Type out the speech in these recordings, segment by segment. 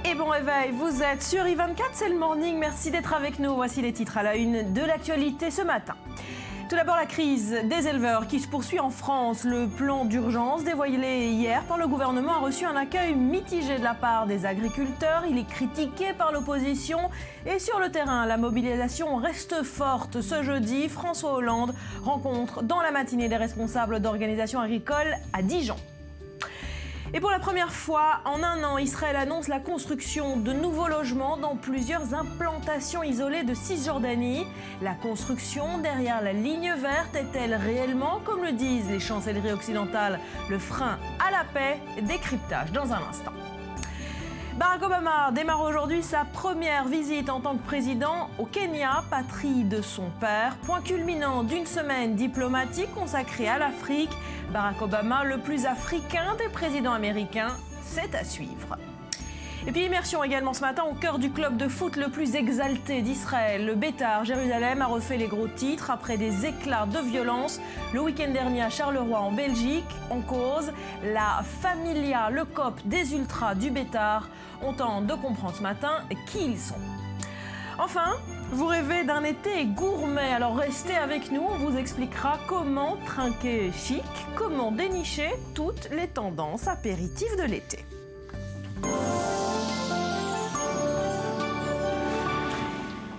Et bon réveil, vous êtes sur I24, c'est le morning, merci d'être avec nous. Voici les titres à la une de l'actualité ce matin. Tout d'abord, la crise des éleveurs qui se poursuit en France. Le plan d'urgence dévoilé hier par le gouvernement a reçu un accueil mitigé de la part des agriculteurs. Il est critiqué par l'opposition et sur le terrain, la mobilisation reste forte. Ce jeudi, François Hollande rencontre dans la matinée des responsables d'organisations agricoles à Dijon. Et pour la première fois en un an, Israël annonce la construction de nouveaux logements dans plusieurs implantations isolées de Cisjordanie. La construction derrière la ligne verte est-elle réellement, comme le disent les chancelleries occidentales, le frein à la paix? Décryptage dans un instant. Barack Obama démarre aujourd'hui sa première visite en tant que président au Kenya, patrie de son père. Point culminant d'une semaine diplomatique consacrée à l'Afrique. Barack Obama, le plus africain des présidents américains, c'est à suivre. Et puis immersion également ce matin au cœur du club de foot le plus exalté d'Israël. Le Beitar Jérusalem a refait les gros titres après des éclats de violence le week-end dernier à Charleroi en Belgique. En cause, la Familia, le COP des ultras du Beitar. On tente de comprendre ce matin qui ils sont. Enfin, vous rêvez d'un été gourmet, alors restez avec nous, on vous expliquera comment trinquer chic, comment dénicher toutes les tendances apéritives de l'été.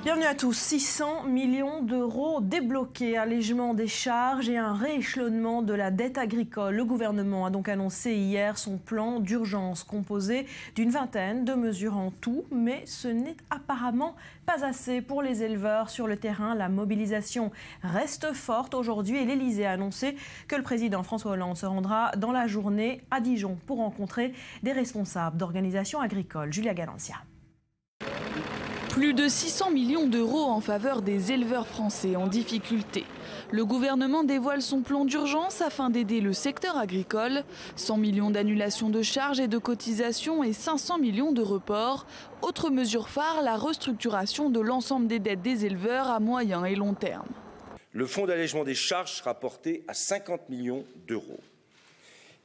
Bienvenue à tous. 600 millions d'euros débloqués, allègement des charges et un rééchelonnement de la dette agricole. Le gouvernement a donc annoncé hier son plan d'urgence composé d'une vingtaine de mesures en tout, mais ce n'est apparemment pas assez pour les éleveurs sur le terrain. La mobilisation reste forte aujourd'hui et l'Élysée a annoncé que le président François Hollande se rendra dans la journée à Dijon pour rencontrer des responsables d'organisations agricoles. Julia Galancia. Plus de 600 millions d'euros en faveur des éleveurs français en difficulté. Le gouvernement dévoile son plan d'urgence afin d'aider le secteur agricole. 100 millions d'annulations de charges et de cotisations et 500 millions de reports. Autre mesure phare, la restructuration de l'ensemble des dettes des éleveurs à moyen et long terme. Le fonds d'allègement des charges sera porté à 50 millions d'euros.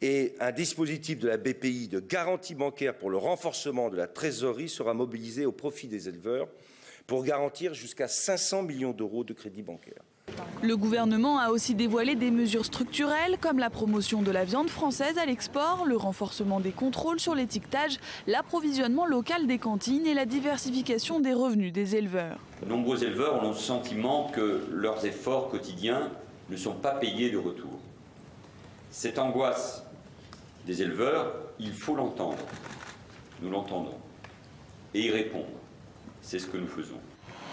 Et un dispositif de la BPI de garantie bancaire pour le renforcement de la trésorerie sera mobilisé au profit des éleveurs pour garantir jusqu'à 500 millions d'euros de crédit bancaire. Le gouvernement a aussi dévoilé des mesures structurelles comme la promotion de la viande française à l'export, le renforcement des contrôles sur l'étiquetage, l'approvisionnement local des cantines et la diversification des revenus des éleveurs. De nombreux éleveurs ont le sentiment que leurs efforts quotidiens ne sont pas payés de retour. Cette angoisse des éleveurs, il faut l'entendre. Nous l'entendons. Et y répondre. C'est ce que nous faisons.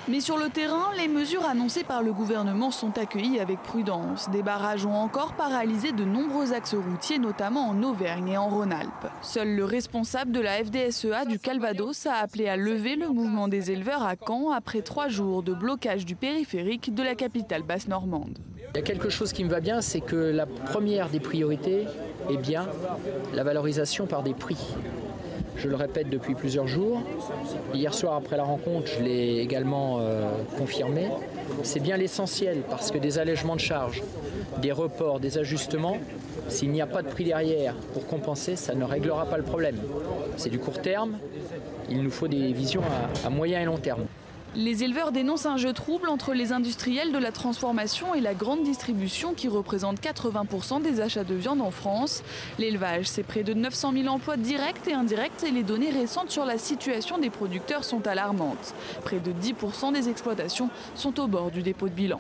Mais sur le terrain, les mesures annoncées par le gouvernement sont accueillies avec prudence. Des barrages ont encore paralysé de nombreux axes routiers, notamment en Auvergne et en Rhône-Alpes. Seul le responsable de la FDSEA du Calvados a appelé à lever le mouvement des éleveurs à Caen après 3 jours de blocage du périphérique de la capitale basse-normande. Il y a quelque chose qui me va bien, c'est que la première des priorités est bien la valorisation par des prix. Je le répète depuis plusieurs jours. Hier soir, après la rencontre, je l'ai également confirmé. C'est bien l'essentiel parce que des allègements de charges, des reports, des ajustements, s'il n'y a pas de prix derrière pour compenser, ça ne réglera pas le problème. C'est du court terme. Il nous faut des visions à moyen et long terme. Les éleveurs dénoncent un jeu trouble entre les industriels de la transformation et la grande distribution qui représente 80% des achats de viande en France. L'élevage, c'est près de 900 000 emplois directs et indirects et les données récentes sur la situation des producteurs sont alarmantes. Près de 10% des exploitations sont au bord du dépôt de bilan.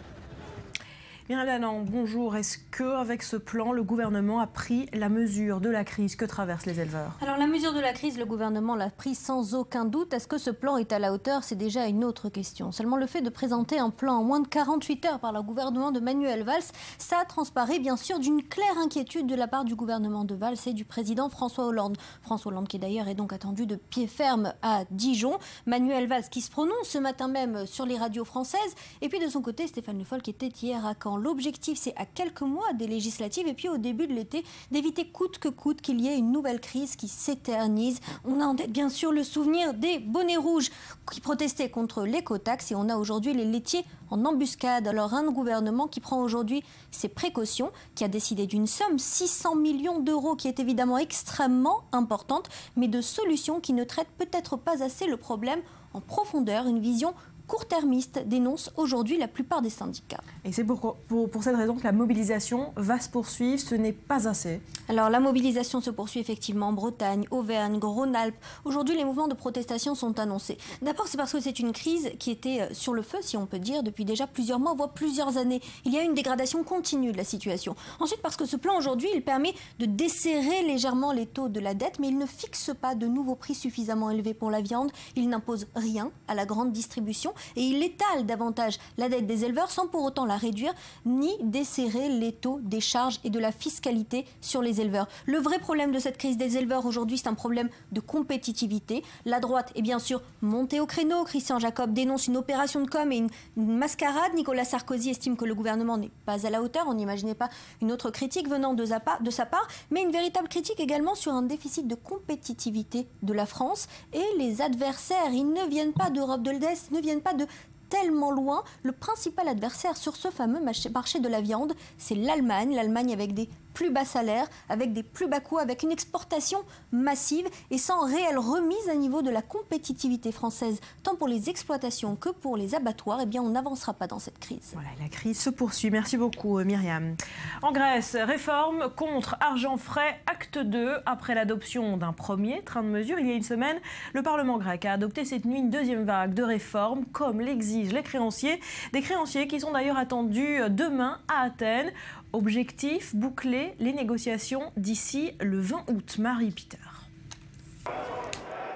Bien Lanand, bonjour. Est-ce qu'avec ce plan, le gouvernement a pris la mesure de la crise que traversent les éleveurs? Alors la mesure de la crise, le gouvernement l'a prise sans aucun doute. Est-ce que ce plan est à la hauteur? C'est déjà une autre question. Seulement le fait de présenter un plan en moins de 48 heures par le gouvernement de Manuel Valls, ça transparaît bien sûr d'une claire inquiétude de la part du gouvernement de Valls et du président François Hollande. François Hollande qui d'ailleurs est donc attendu de pied ferme à Dijon. Manuel Valls qui se prononce ce matin même sur les radios françaises. Et puis de son côté, Stéphane Le Foll qui était hier à Caen. L'objectif, c'est à quelques mois des législatives et puis au début de l'été, d'éviter coûte que coûte qu'il y ait une nouvelle crise qui s'éternise. On a en tête bien sûr le souvenir des bonnets rouges qui protestaient contre l'écotaxe et on a aujourd'hui les laitiers en embuscade. Alors un gouvernement qui prend aujourd'hui ses précautions, qui a décidé d'une somme, 600 millions d'euros, qui est évidemment extrêmement importante, mais de solutions qui ne traitent peut-être pas assez le problème en profondeur. Une vision court-termiste dénonce aujourd'hui la plupart des syndicats. Et c'est pour cette raison que la mobilisation va se poursuivre, ce n'est pas assez. Alors la mobilisation se poursuit effectivement en Bretagne, Auvergne, Rhône-Alpes. Aujourd'hui, les mouvements de protestation sont annoncés. D'abord, c'est parce que c'est une crise qui était sur le feu, si on peut dire, depuis déjà plusieurs mois, voire plusieurs années. Il y a une dégradation continue de la situation. Ensuite, parce que ce plan aujourd'hui, il permet de desserrer légèrement les taux de la dette, mais il ne fixe pas de nouveaux prix suffisamment élevés pour la viande. Il n'impose rien à la grande distribution. Et il étale davantage la dette des éleveurs sans pour autant la réduire ni desserrer les taux des charges et de la fiscalité sur les éleveurs. Le vrai problème de cette crise des éleveurs aujourd'hui, c'est un problème de compétitivité. La droite est bien sûr montée au créneau. Christian Jacob dénonce une opération de com et une mascarade. Nicolas Sarkozy estime que le gouvernement n'est pas à la hauteur. On n'imaginait pas une autre critique venant de sa part, mais une véritable critique également sur un déficit de compétitivité de la France. Et les adversaires, ils ne viennent pas d'Europe de l'Est, ne viennent pas de tellement loin. Le principal adversaire sur ce fameux marché de la viande, c'est l'Allemagne. L'Allemagne avec des plus bas salaires, avec des plus bas coûts, avec une exportation massive et sans réelle remise à niveau de la compétitivité française, tant pour les exploitations que pour les abattoirs. Eh bien, on n'avancera pas dans cette crise. Voilà, la crise se poursuit. Merci beaucoup, Myriam. En Grèce, réforme contre argent frais, acte 2. Après l'adoption d'un premier train de mesures, il y a une semaine, le Parlement grec a adopté cette nuit une deuxième vague de réformes, comme l'exigent les créanciers. Des créanciers qui sont d'ailleurs attendus demain à Athènes. Objectif, boucler les négociations d'ici le 20 août. Marie-Peter.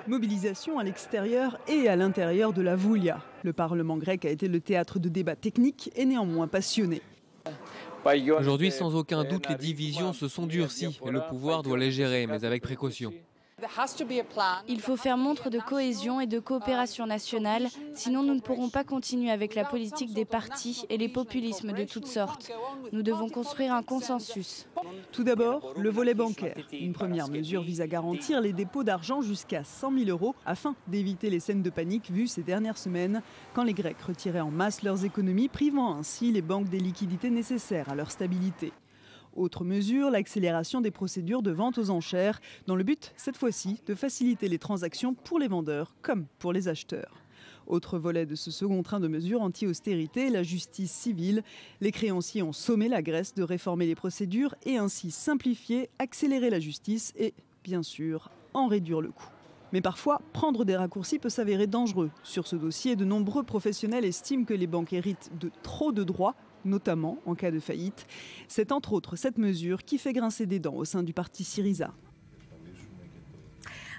Mobilisation à l'extérieur et à l'intérieur de la Voulia. Le Parlement grec a été le théâtre de débats techniques et néanmoins passionnés. Aujourd'hui, sans aucun doute, les divisions se sont durcies et le pouvoir doit les gérer, mais avec précaution. Il faut faire montre de cohésion et de coopération nationale, sinon nous ne pourrons pas continuer avec la politique des partis et les populismes de toutes sortes. Nous devons construire un consensus. Tout d'abord, le volet bancaire. Une première mesure vise à garantir les dépôts d'argent jusqu'à 100 000 € afin d'éviter les scènes de panique vues ces dernières semaines quand les Grecs retiraient en masse leurs économies, privant ainsi les banques des liquidités nécessaires à leur stabilité. Autre mesure, l'accélération des procédures de vente aux enchères, dans le but, cette fois-ci, de faciliter les transactions pour les vendeurs comme pour les acheteurs. Autre volet de ce second train de mesures anti-austérité, la justice civile. Les créanciers ont sommé la Grèce de réformer les procédures et ainsi simplifier, accélérer la justice et, bien sûr, en réduire le coût. Mais parfois, prendre des raccourcis peut s'avérer dangereux. Sur ce dossier, de nombreux professionnels estiment que les banques héritent de trop de droits, notamment en cas de faillite. C'est entre autres cette mesure qui fait grincer des dents au sein du parti Syriza.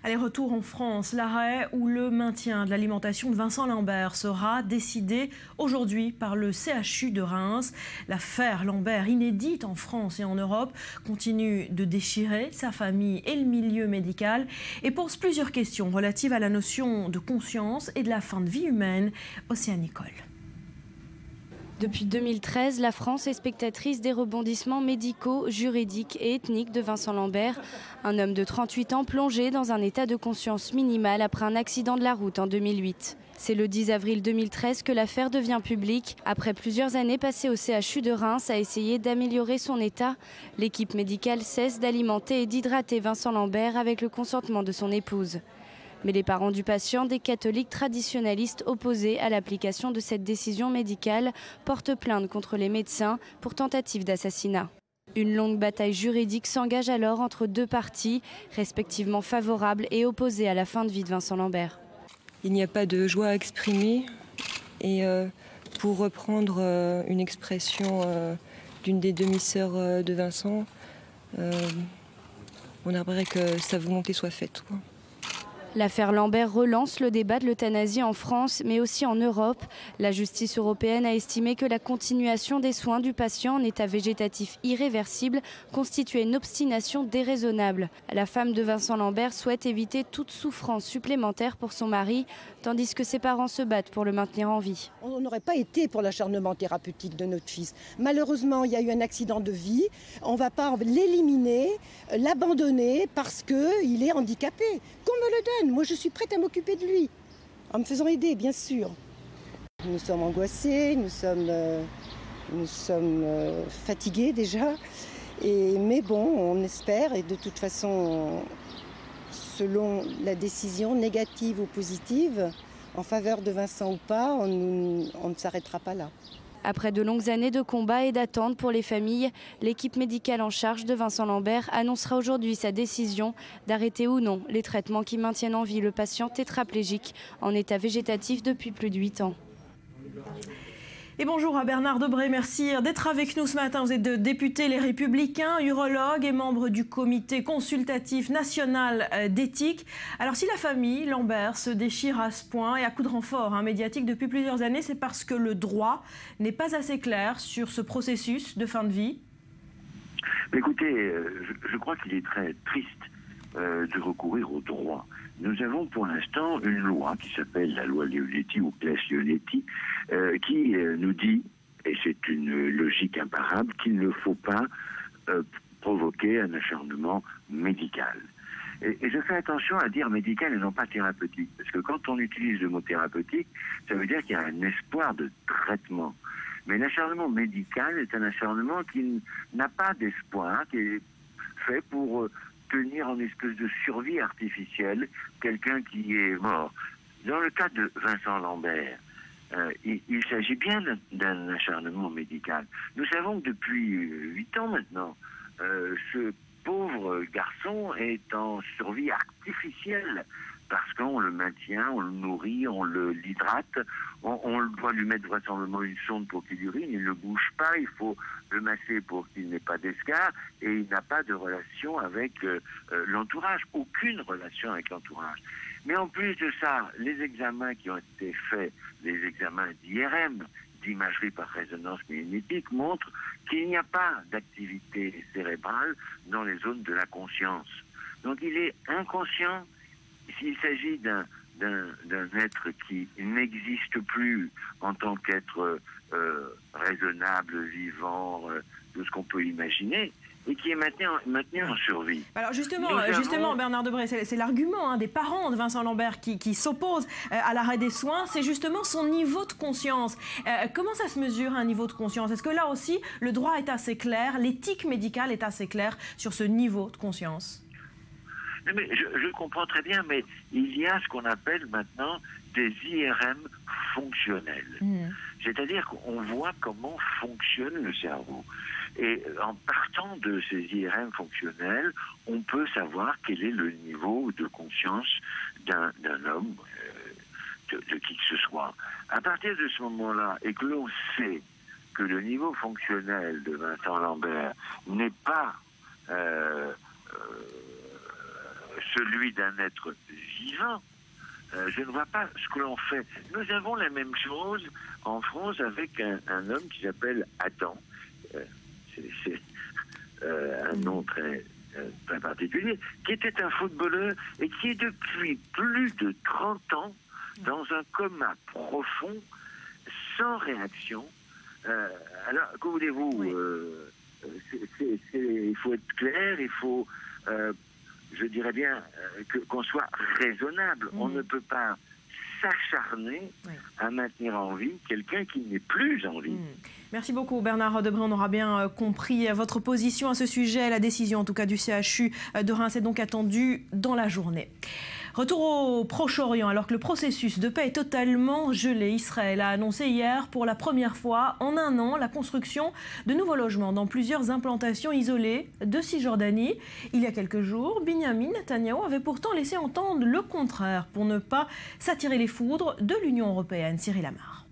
Allez, retour en France. L'arrêt ou le maintien de l'alimentation de Vincent Lambert sera décidé aujourd'hui par le CHU de Reims. L'affaire Lambert, inédite en France et en Europe, continue de déchirer sa famille et le milieu médical et pose plusieurs questions relatives à la notion de conscience et de la fin de vie humaine. Océane Nicole. Depuis 2013, la France est spectatrice des rebondissements médicaux, juridiques et ethniques de Vincent Lambert, un homme de 38 ans plongé dans un état de conscience minimal après un accident de la route en 2008. C'est le 10 avril 2013 que l'affaire devient publique. Après plusieurs années passées au CHU de Reims à essayer d'améliorer son état, l'équipe médicale cesse d'alimenter et d'hydrater Vincent Lambert avec le consentement de son épouse. Mais les parents du patient, des catholiques traditionnalistes opposés à l'application de cette décision médicale, portent plainte contre les médecins pour tentative d'assassinat. Une longue bataille juridique s'engage alors entre deux parties, respectivement favorables et opposées à la fin de vie de Vincent Lambert. Il n'y a pas de joie à exprimer et pour reprendre une expression d'une des demi-sœurs de Vincent, on aimerait que sa volonté soit faite, quoi. L'affaire Lambert relance le débat de l'euthanasie en France, mais aussi en Europe. La justice européenne a estimé que la continuation des soins du patient en état végétatif irréversible constituait une obstination déraisonnable. La femme de Vincent Lambert souhaite éviter toute souffrance supplémentaire pour son mari, tandis que ses parents se battent pour le maintenir en vie. On n'aurait pas été pour l'acharnement thérapeutique de notre fils. Malheureusement, il y a eu un accident de vie. On ne va pas l'éliminer, l'abandonner parce qu'il est handicapé. Qu'on me le donne. Moi, je suis prête à m'occuper de lui, en me faisant aider, bien sûr. Nous sommes angoissés, nous sommes fatigués déjà. Mais bon, on espère, et de toute façon, selon la décision négative ou positive, en faveur de Vincent ou pas, on ne s'arrêtera pas là. Après de longues années de combat et d'attente pour les familles, l'équipe médicale en charge de Vincent Lambert annoncera aujourd'hui sa décision d'arrêter ou non les traitements qui maintiennent en vie le patient tétraplégique en état végétatif depuis plus de 8 ans. Et bonjour à Bernard Debré, merci d'être avec nous ce matin. Vous êtes député Les Républicains, urologue et membre du comité consultatif national d'éthique. Alors si la famille Lambert se déchire à ce point et à coup de renfort médiatique depuis plusieurs années, c'est parce que le droit n'est pas assez clair sur ce processus de fin de vie. Écoutez, je crois qu'il est très triste de recourir au droit. Nous avons pour l'instant une loi qui s'appelle la loi Leonetti ou Claes-Leonetti qui nous dit, et c'est une logique imparable, qu'il ne faut pas provoquer un acharnement médical. Et je fais attention à dire médical et non pas thérapeutique, parce que quand on utilise le mot thérapeutique, ça veut dire qu'il y a un espoir de traitement. Mais l'acharnement médical est un acharnement qui n'a pas d'espoir, qui est fait pour tenir en espèce de survie artificielle quelqu'un qui est mort. Dans le cas de Vincent Lambert, il s'agit bien d'un acharnement médical. Nous savons que depuis 8 ans maintenant, ce pauvre garçon est en survie artificielle parce qu'on le maintient, on le nourrit, on l'hydrate, on doit lui mettre vraisemblablement une sonde pour qu'il urine, il ne bouge pas, il faut le masser pour qu'il n'ait pas d'escarre et il n'a pas de relation avec l'entourage, aucune relation avec l'entourage. Mais en plus de ça, les examens qui ont été faits, les examens d'IRM, d'imagerie par résonance magnétique, montrent qu'il n'y a pas d'activité cérébrale dans les zones de la conscience. Donc il est inconscient. S'il s'agit d'un être qui n'existe plus en tant qu'être raisonnable, vivant, tout ce qu'on peut imaginer, et qui est maintenu en survie. Alors justement Bernard Debré, c'est l'argument des parents de Vincent Lambert qui s'opposent à l'arrêt des soins, c'est justement son niveau de conscience. Comment ça se mesure un niveau de conscience? Est-ce que là aussi le droit est assez clair, l'éthique médicale est assez claire sur ce niveau de conscience? Mais je comprends très bien, mais il y a ce qu'on appelle maintenant des IRM fonctionnels. C'est-à-dire qu'on voit comment fonctionne le cerveau. Et en partant de ces IRM fonctionnels, on peut savoir quel est le niveau de conscience d'un homme, de qui que ce soit. À partir de ce moment-là, et que l'on sait que le niveau fonctionnel de Vincent Lambert n'est pas celui d'un être vivant, je ne vois pas ce que l'on fait. Nous avons la même chose en France avec un homme qui s'appelle Adam. C'est un nom très particulier, qui était un footballeur et qui est depuis plus de 30 ans dans un coma profond, sans réaction. Alors, que voulez-vous, il faut être clair, il faut... je dirais bien qu'on soit raisonnable. On ne peut pas s'acharner à maintenir en vie quelqu'un qui n'est plus en vie. Merci beaucoup Bernard Debré, on aura bien compris votre position à ce sujet. La décision en tout cas du CHU de Reims est donc attendue dans la journée. Retour au Proche-Orient, alors que le processus de paix est totalement gelé. Israël a annoncé hier pour la première fois en un an la construction de nouveaux logements dans plusieurs implantations isolées de Cisjordanie. Il y a quelques jours, Binyamin Netanyahou avait pourtant laissé entendre le contraire pour ne pas s'attirer les foudres de l'Union européenne. Cyril Amar.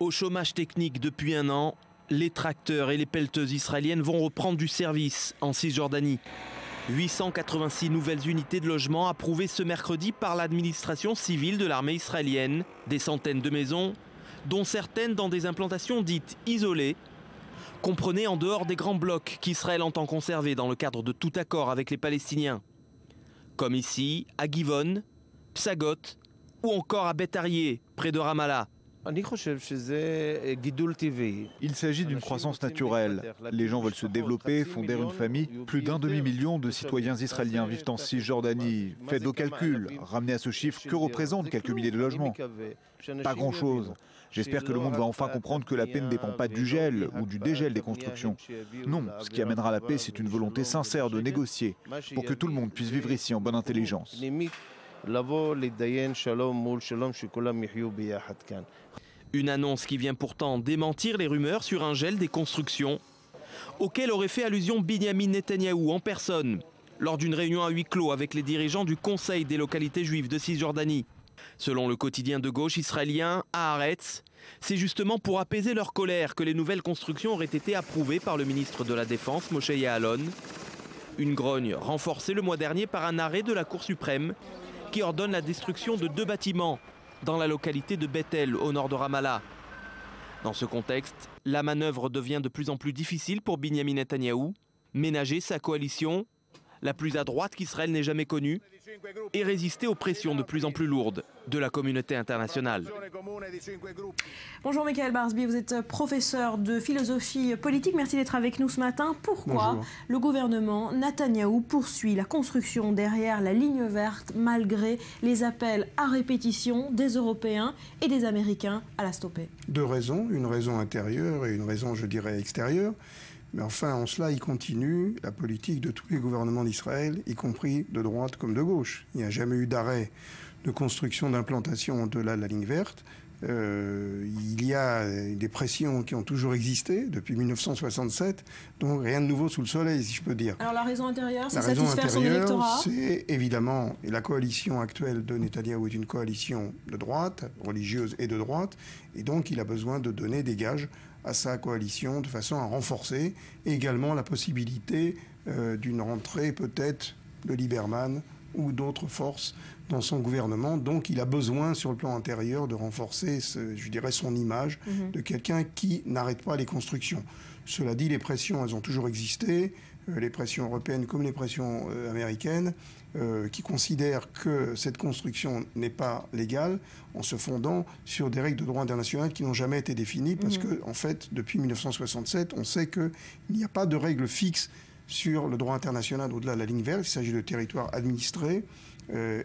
Au chômage technique depuis un an, les tracteurs et les pelleteuses israéliennes vont reprendre du service en Cisjordanie. 886 nouvelles unités de logement approuvées ce mercredi par l'administration civile de l'armée israélienne. Des centaines de maisons, dont certaines dans des implantations dites isolées, comprenez en dehors des grands blocs qu'Israël entend conserver dans le cadre de tout accord avec les Palestiniens. Comme ici, à Givon, Psagot ou encore à Beth Arieh, près de Ramallah. Il s'agit d'une croissance naturelle. Les gens veulent se développer, fonder une famille. Plus d'1,5 demi-million de citoyens israéliens vivent en Cisjordanie. Faites vos calculs. Ramenez à ce chiffre que représentent quelques milliers de logements. Pas grand-chose. J'espère que le monde va enfin comprendre que la paix ne dépend pas du gel ou du dégel des constructions. Non, ce qui amènera la paix, c'est une volonté sincère de négocier pour que tout le monde puisse vivre ici en bonne intelligence. Une annonce qui vient pourtant démentir les rumeurs sur un gel des constructions, auquel aurait fait allusion Binyamin Netanyahou en personne, lors d'une réunion à huis clos avec les dirigeants du Conseil des localités juives de Cisjordanie. Selon le quotidien de gauche israélien Haaretz, c'est justement pour apaiser leur colère que les nouvelles constructions auraient été approuvées par le ministre de la Défense, Moshe Ya'alon. Une grogne renforcée le mois dernier par un arrêt de la Cour suprême qui ordonne la destruction de 2 bâtiments dans la localité de Bethel, au nord de Ramallah. Dans ce contexte, la manœuvre devient de plus en plus difficile pour Binyamin Netanyahou, ménager sa coalition, la plus à droite qu'Israël n'ait jamais connue, et résister aux pressions de plus en plus lourdes de la communauté internationale. Bonjour Michael Barsby, vous êtes professeur de philosophie politique. Merci d'être avec nous ce matin. Pourquoi le gouvernement Netanyahou poursuit la construction derrière la ligne verte malgré les appels à répétition des Européens et des Américains à la stopper? 2 raisons, une raison intérieure et une raison, je dirais, extérieure. Mais enfin, en cela, il continue la politique de tous les gouvernements d'Israël, y compris de droite comme de gauche. Il n'y a jamais eu d'arrêt de construction d'implantation au-delà de la ligne verte. Il y a des pressions qui ont toujours existé depuis 1967, donc rien de nouveau sous le soleil, si je peux dire. Alors la raison intérieure, c'est satisfaire son électorat? C'est évidemment, et la coalition actuelle de Netanyahou est une coalition de droite, religieuse et de droite, et donc il a besoin de donner des gages à sa coalition de façon à renforcer également la possibilité d'une rentrée peut-être de Lieberman ou d'autres forces dans son gouvernement. Donc il a besoin sur le plan intérieur de renforcer, je dirais, son image de quelqu'un qui n'arrête pas les constructions. Cela dit, les pressions, elles ont toujours existé, les pressions européennes comme les pressions américaines, qui considèrent que cette construction n'est pas légale en se fondant sur des règles de droit international qui n'ont jamais été définies parce que, en fait, depuis 1967, on sait qu'il n'y a pas de règles fixes sur le droit international au-delà de la ligne verte. Il s'agit de territoires administrés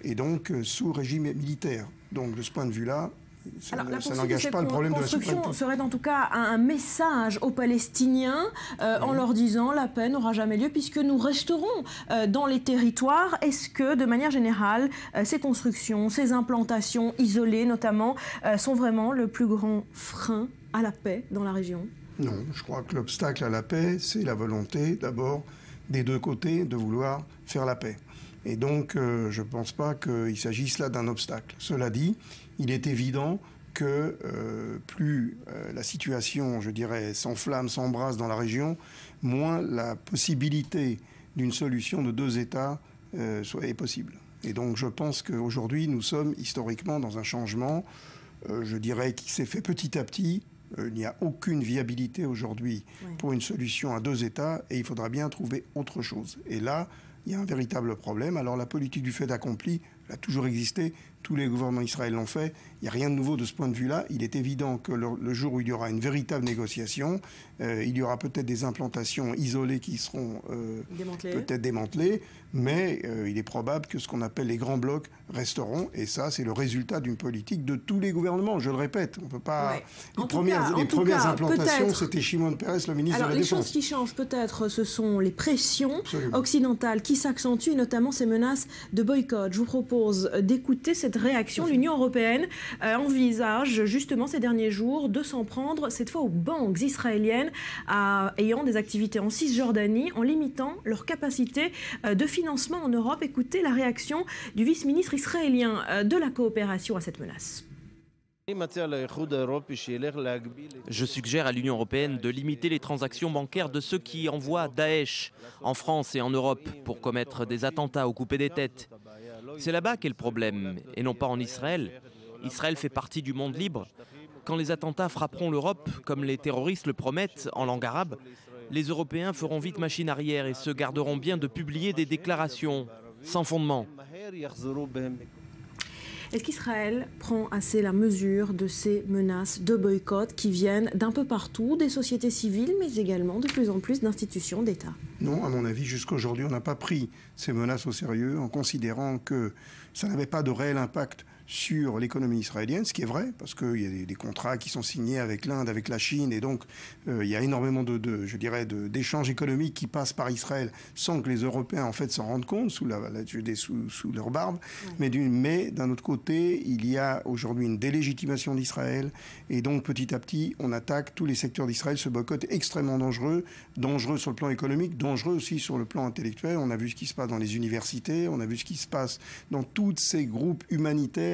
et donc sous régime militaire. Donc, de ce point de vue-là, ça n'engage pas le problème de la souveraineté. La construction serait en tout cas un message aux Palestiniens en leur disant la paix n'aura jamais lieu puisque nous resterons dans les territoires. Est-ce que, de manière générale, ces constructions, ces implantations isolées notamment, sont vraiment le plus grand frein à la paix dans la région? Non, je crois que l'obstacle à la paix, c'est la volonté d'abord des 2 côtés de vouloir faire la paix. Et donc, je ne pense pas qu'il s'agisse là d'un obstacle. Cela dit, il est évident que plus la situation, je dirais, s'enflamme, s'embrase dans la région, moins la possibilité d'une solution de 2 États est possible. Et donc, je pense qu'aujourd'hui, nous sommes historiquement dans un changement, je dirais, qui s'est fait petit à petit. Il n'y a aucune viabilité aujourd'hui pour une solution à 2 États et il faudra bien trouver autre chose. Et là, il y a un véritable problème. Alors la politique du fait accompli, elle a toujours existé. Tous les gouvernements israéliens l'ont fait. Il n'y a rien de nouveau de ce point de vue-là. Il est évident que le jour où il y aura une véritable négociation, il y aura peut-être des implantations isolées qui seront peut-être démantelées, mais il est probable que ce qu'on appelle les grands blocs resteront. Et ça, c'est le résultat d'une politique de tous les gouvernements. Je le répète, on ne peut pas... Les premières implantations, c'était Shimon Peres, le ministre de la Défense. Les choses qui changent peut-être, ce sont les pressions occidentales qui s'accentuent, notamment ces menaces de boycott. Je vous propose d'écouter cette réaction. L'Union européenne envisage justement ces derniers jours de s'en prendre cette fois aux banques israéliennes ayant des activités en Cisjordanie en limitant leur capacité de financement en Europe. Écoutez la réaction du vice-ministre israélien de la coopération à cette menace. Je suggère à l'Union européenne de limiter les transactions bancaires de ceux qui envoient Daesh en France et en Europe pour commettre des attentats ou couper des têtes. C'est là-bas qu'est le problème, et non pas en Israël. Israël fait partie du monde libre. Quand les attentats frapperont l'Europe, comme les terroristes le promettent en langue arabe, les Européens feront vite machine arrière et se garderont bien de publier des déclarations sans fondement. Est-ce qu'Israël prend assez la mesure de ces menaces de boycott qui viennent d'un peu partout, des sociétés civiles, mais également de plus en plus d'institutions d'État? Non, à mon avis, jusqu'à aujourd'hui, on n'a pas pris ces menaces au sérieux en considérant que ça n'avait pas de réel impact sur l'économie israélienne, ce qui est vrai, parce qu'il y a des contrats qui sont signés avec l'Inde, avec la Chine, et donc il y a énormément d'échanges économiques qui passent par Israël sans que les Européens en fait s'en rendent compte sous leur barbe. Ouais. Mais d'un autre côté, il y a aujourd'hui une délégitimation d'Israël, et donc petit à petit, on attaque tous les secteurs d'Israël. Ce boycott est extrêmement dangereux sur le plan économique, dangereux aussi sur le plan intellectuel. On a vu ce qui se passe dans les universités, on a vu ce qui se passe dans tous ces groupes humanitaires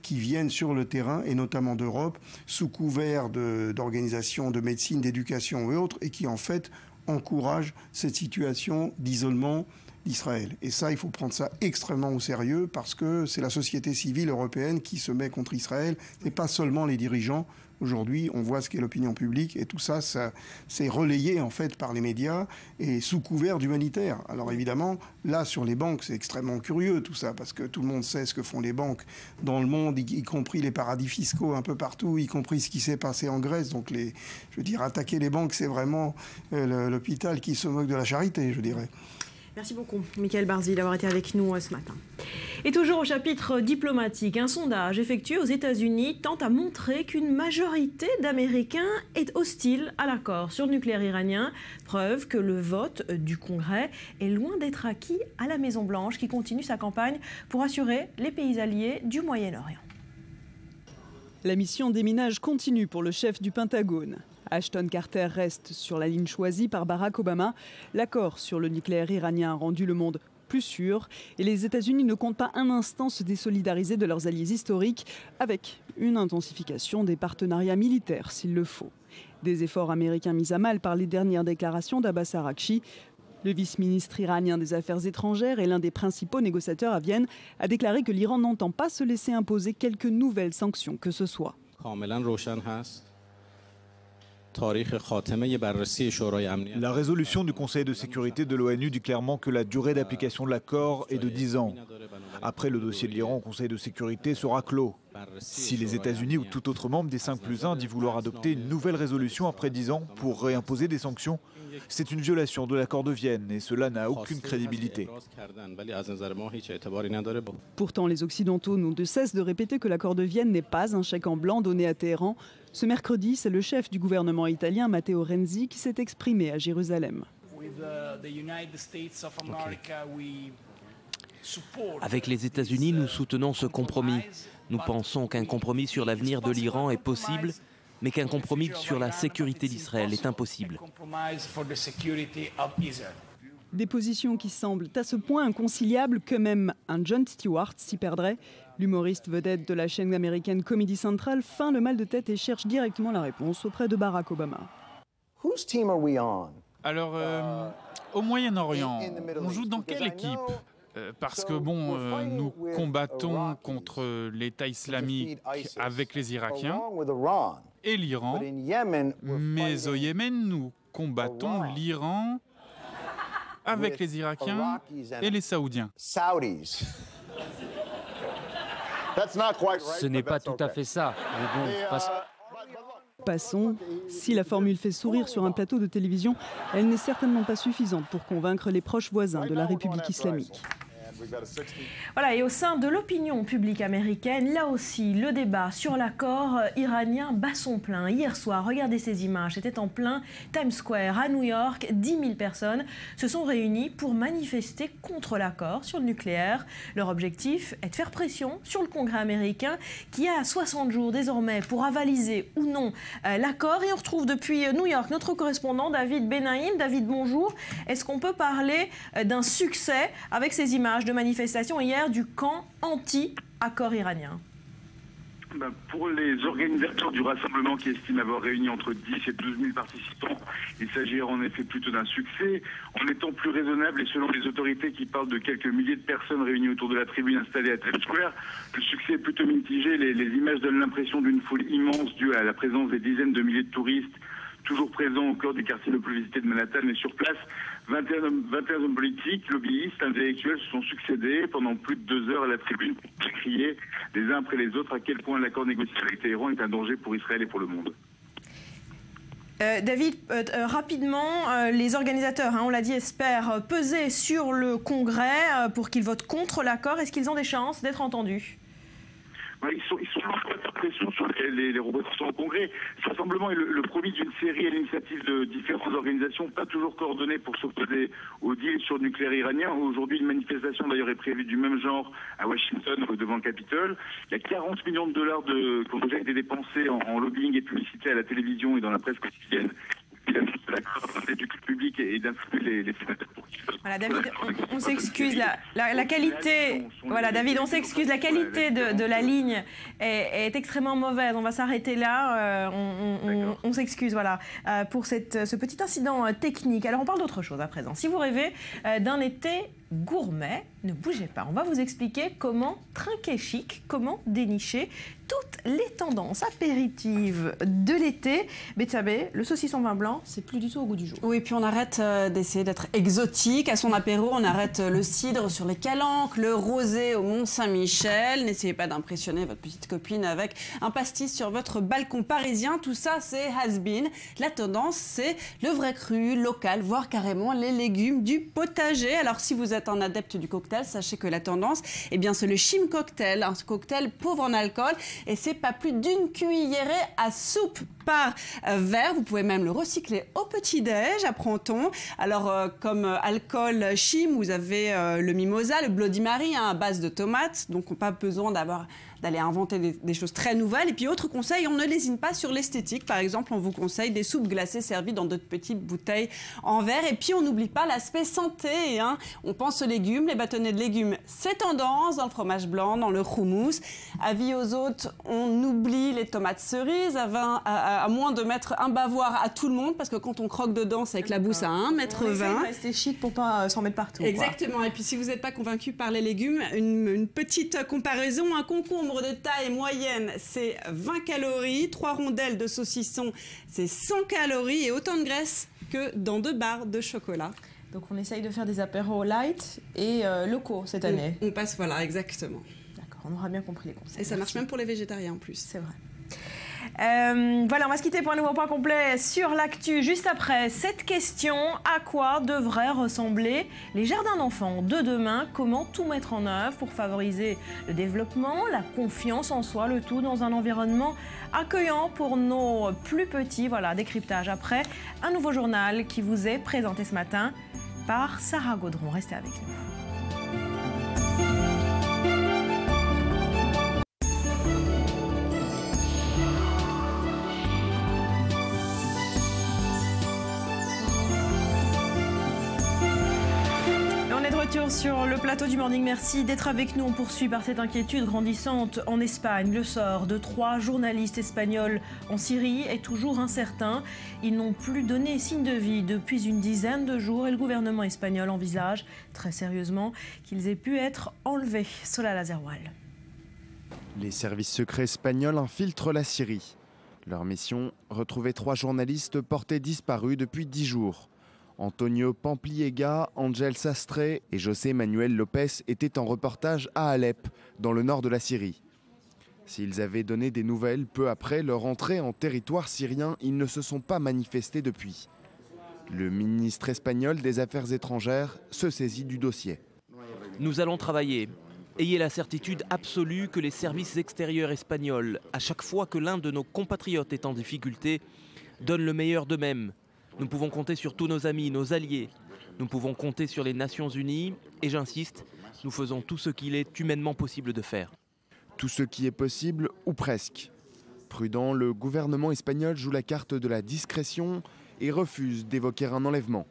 qui viennent sur le terrain, et notamment d'Europe, sous couvert d'organisations de médecine, d'éducation et autres, et qui en fait encouragent cette situation d'isolement d'Israël. Et ça, il faut prendre ça extrêmement au sérieux, parce que c'est la société civile européenne qui se met contre Israël, et pas seulement les dirigeants. Aujourd'hui, on voit ce qu'est l'opinion publique, et tout ça, c'est relayé en fait par les médias et sous couvert d'humanitaire. Alors évidemment, là sur les banques, c'est extrêmement curieux tout ça, parce que tout le monde sait ce que font les banques dans le monde, y compris les paradis fiscaux un peu partout, y compris ce qui s'est passé en Grèce. Donc attaquer les banques, c'est vraiment l'hôpital qui se moque de la charité, je dirais. Merci beaucoup, Michael Barzil, d'avoir été avec nous ce matin. Et toujours au chapitre diplomatique, un sondage effectué aux États-Unis tente à montrer qu'une majorité d'Américains est hostile à l'accord sur le nucléaire iranien. Preuve que le vote du Congrès est loin d'être acquis à la Maison-Blanche, qui continue sa campagne pour assurer les pays alliés du Moyen-Orient. La mission déminage continue pour le chef du Pentagone. Ashton Carter reste sur la ligne choisie par Barack Obama. L'accord sur le nucléaire iranien a rendu le monde plus sûr, et les États-Unis ne comptent pas un instant se désolidariser de leurs alliés historiques, avec une intensification des partenariats militaires s'il le faut. Des efforts américains mis à mal par les dernières déclarations d'Abbas Araghchi. Le vice-ministre iranien des Affaires étrangères et l'un des principaux négociateurs à Vienne a déclaré que l'Iran n'entend pas se laisser imposer quelque nouvelle sanction que ce soit. La résolution du Conseil de sécurité de l'ONU dit clairement que la durée d'application de l'accord est de 10 ans. Après, le dossier de l'Iran au Conseil de sécurité sera clos. Si les États-Unis ou tout autre membre des 5+1 dit vouloir adopter une nouvelle résolution après 10 ans pour réimposer des sanctions, c'est une violation de l'accord de Vienne, et cela n'a aucune crédibilité. Pourtant, les Occidentaux n'ont de cesse de répéter que l'accord de Vienne n'est pas un chèque en blanc donné à Téhéran. Ce mercredi, c'est le chef du gouvernement italien, Matteo Renzi, qui s'est exprimé à Jérusalem. Avec les États-Unis, nous soutenons ce compromis. Nous pensons qu'un compromis sur l'avenir de l'Iran est possible, mais qu'un compromis sur la sécurité d'Israël est impossible. Des positions qui semblent à ce point inconciliables que même un Jon Stewart s'y perdrait. L'humoriste vedette de la chaîne américaine Comedy Central feint le mal de tête et cherche directement la réponse auprès de Barack Obama. Alors, au Moyen-Orient, on joue dans quelle équipe ? Parce que nous combattons contre l'État islamique avec les Irakiens et l'Iran, mais au Yémen, nous combattons l'Iran avec les Irakiens et les Saoudiens. Ce n'est pas tout à fait ça. Passons. Si la formule fait sourire sur un plateau de télévision, elle n'est certainement pas suffisante pour convaincre les proches voisins de la République islamique. Voilà, et au sein de l'opinion publique américaine, là aussi, le débat sur l'accord iranien bat son plein. Hier soir, regardez ces images, c'était en plein Times Square à New York. 10 000 personnes se sont réunies pour manifester contre l'accord sur le nucléaire. Leur objectif est de faire pression sur le Congrès américain qui a 60 jours désormais pour avaliser ou non l'accord. Et on retrouve depuis New York notre correspondant David Benaïm. David, bonjour. Est-ce qu'on peut parler d'un succès avec ces images de manifestation hier du camp anti-accord iranien? Pour les organisateurs du rassemblement qui estiment avoir réuni entre 10 et 12 000 participants, il s'agirait en effet plutôt d'un succès. En étant plus raisonnable et selon les autorités qui parlent de quelques milliers de personnes réunies autour de la tribune installée à Times Square, le succès est plutôt mitigé. Les images donnent l'impression d'une foule immense due à la présence des dizaines de milliers de touristes toujours présents au cœur des quartiers le plus visités de Manhattan. Et sur place, 21 hommes politiques, lobbyistes, intellectuels se sont succédés pendant plus de 2 heures à la tribune pour crier les uns après les autres à quel point l'accord négocié avec Téhéran est un danger pour Israël et pour le monde. David, rapidement, les organisateurs, on l'a dit, espèrent peser sur le Congrès pour qu'il vote contre l'accord. Est-ce qu'ils ont des chances d'être entendus ? Ils sont en pression sur les représentants au Congrès. Ce rassemblement est le premier d'une série à l'initiative de différentes organisations, pas toujours coordonnées pour s'opposer au deal sur le nucléaire iranien. Aujourd'hui, une manifestation d'ailleurs est prévue du même genre à Washington devant le Capitole. Il y a 40 millions de dollars qui ont déjà été dépensés en lobbying et publicité à la télévision et dans la presse quotidienne. L'accord du public et d'influer les sénateurs. Voilà, David, on s'excuse, la qualité, voilà, David, on s'excuse, la qualité de la ligne est extrêmement mauvaise. On va s'arrêter là, on s'excuse, voilà, pour ce petit incident technique. Alors, on parle d'autre chose à présent. Si vous rêvez d'un été gourmet, ne bougez pas. On va vous expliquer comment trinquer chic, comment dénicher toutes les tendances apéritives de l'été. Betsabe, le saucisson vin blanc, c'est plus du tout au goût du jour. Oui, puis on arrête d'essayer d'être exotique. À son apéro, on arrête le cidre sur les calanques, le rosé au Mont-Saint-Michel. N'essayez pas d'impressionner votre petite copine avec un pastis sur votre balcon parisien. Tout ça, c'est has-been. La tendance, c'est le vrai cru, local, voire carrément les légumes du potager. Alors, si vous êtes un adepte du cocktail, sachez que la tendance, eh bien, c'est le Chim Cocktail, un cocktail pauvre en alcool. Et c'est pas plus d'une cuillerée à soupe par verre. Vous pouvez même le recycler au petit-déj, apprend-on. Alors, comme alcool Chim, vous avez le mimosa, le Bloody Mary, à base de tomates. Donc, on n'a pas besoin d'aller inventer des choses très nouvelles. Et puis, autre conseil, on ne lésine pas sur l'esthétique. Par exemple, on vous conseille des soupes glacées servies dans d'autres petites bouteilles en verre. Et puis, on n'oublie pas l'aspect santé. On pense aux légumes, les bâtonnets de légumes, c'est tendance dans le fromage blanc, dans le houmous. Avis aux autres, on oublie les tomates cerises, à moins de mettre un bavoir à tout le monde, parce que quand on croque dedans, c'est avec la bousse à 1,20 m. Rester chic pour pas s'en mettre partout. Exactement. Quoi. Et puis, si vous n'êtes pas convaincu par les légumes, une petite comparaison, un concombre de taille moyenne, c'est 20 calories. 3 rondelles de saucisson, c'est 100 calories et autant de graisse que dans 2 barres de chocolat. Donc on essaye de faire des apéros light et locaux cette année. On passe, voilà, exactement. D'accord, on aura bien compris les conseils. Et ça marche même pour les végétariens en plus. C'est vrai. Voilà, on va se quitter pour un nouveau point complet sur l'actu. Juste après cette question, à quoi devraient ressembler les jardins d'enfants de demain? Comment tout mettre en œuvre pour favoriser le développement, la confiance en soi, le tout dans un environnement accueillant pour nos plus petits? Voilà, décryptage après un nouveau journal qui vous est présenté ce matin par Sarah Gaudron. Restez avec nous. Sur le plateau du Morning, merci d'être avec nous. On poursuit par cette inquiétude grandissante en Espagne. Le sort de 3 journalistes espagnols en Syrie est toujours incertain. Ils n'ont plus donné signe de vie depuis une dizaine de jours et le gouvernement espagnol envisage très sérieusement qu'ils aient pu être enlevés. Sola Lazeroual. Les services secrets espagnols infiltrent la Syrie. Leur mission, retrouver 3 journalistes portés disparus depuis 10 jours. Antonio Pampliega, Angel Sastre et José Manuel López étaient en reportage à Alep, dans le nord de la Syrie. S'ils avaient donné des nouvelles peu après leur entrée en territoire syrien, ils ne se sont pas manifestés depuis. Le ministre espagnol des Affaires étrangères se saisit du dossier. Nous allons travailler. Ayez la certitude absolue que les services extérieurs espagnols, à chaque fois que l'un de nos compatriotes est en difficulté, donnent le meilleur d'eux-mêmes. Nous pouvons compter sur tous nos amis, nos alliés. Nous pouvons compter sur les Nations Unies. Et j'insiste, nous faisons tout ce qu'il est humainement possible de faire. Tout ce qui est possible, ou presque. Prudent, le gouvernement espagnol joue la carte de la discrétion et refuse d'évoquer un enlèvement.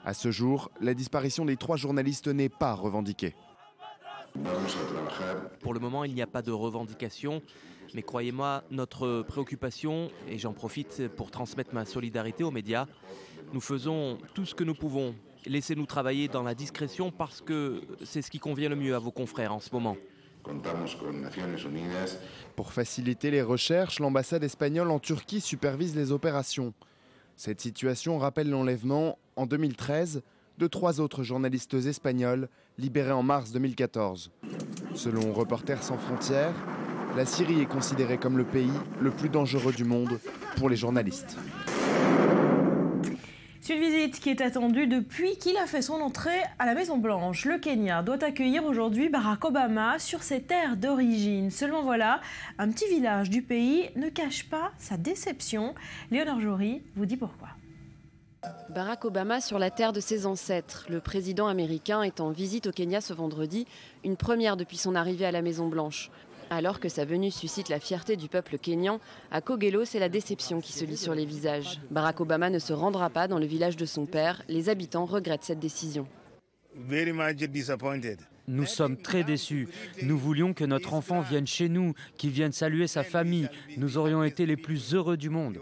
À ce jour, la disparition des 3 journalistes n'est pas revendiquée. Pour le moment, il n'y a pas de revendication, mais croyez-moi, notre préoccupation, et j'en profite pour transmettre ma solidarité aux médias, nous faisons tout ce que nous pouvons. Laissez-nous travailler dans la discrétion parce que c'est ce qui convient le mieux à vos confrères en ce moment. Pour faciliter les recherches, l'ambassade espagnole en Turquie supervise les opérations. Cette situation rappelle l'enlèvement, en 2013, de 3 autres journalistes espagnols libérés en mars 2014. Selon Reporters sans frontières, la Syrie est considérée comme le pays le plus dangereux du monde pour les journalistes. C'est une visite qui est attendue depuis qu'il a fait son entrée à la Maison-Blanche. Le Kenya doit accueillir aujourd'hui Barack Obama sur ses terres d'origine. Seulement voilà, un petit village du pays ne cache pas sa déception. Léonore Jory vous dit pourquoi. Barack Obama sur la terre de ses ancêtres. Le président américain est en visite au Kenya ce vendredi, une première depuis son arrivée à la Maison-Blanche. Alors que sa venue suscite la fierté du peuple kényan, à Kogelo, c'est la déception qui se lit sur les visages. Barack Obama ne se rendra pas dans le village de son père. Les habitants regrettent cette décision. Nous sommes très déçus. Nous voulions que notre enfant vienne chez nous, qu'il vienne saluer sa famille. Nous aurions été les plus heureux du monde.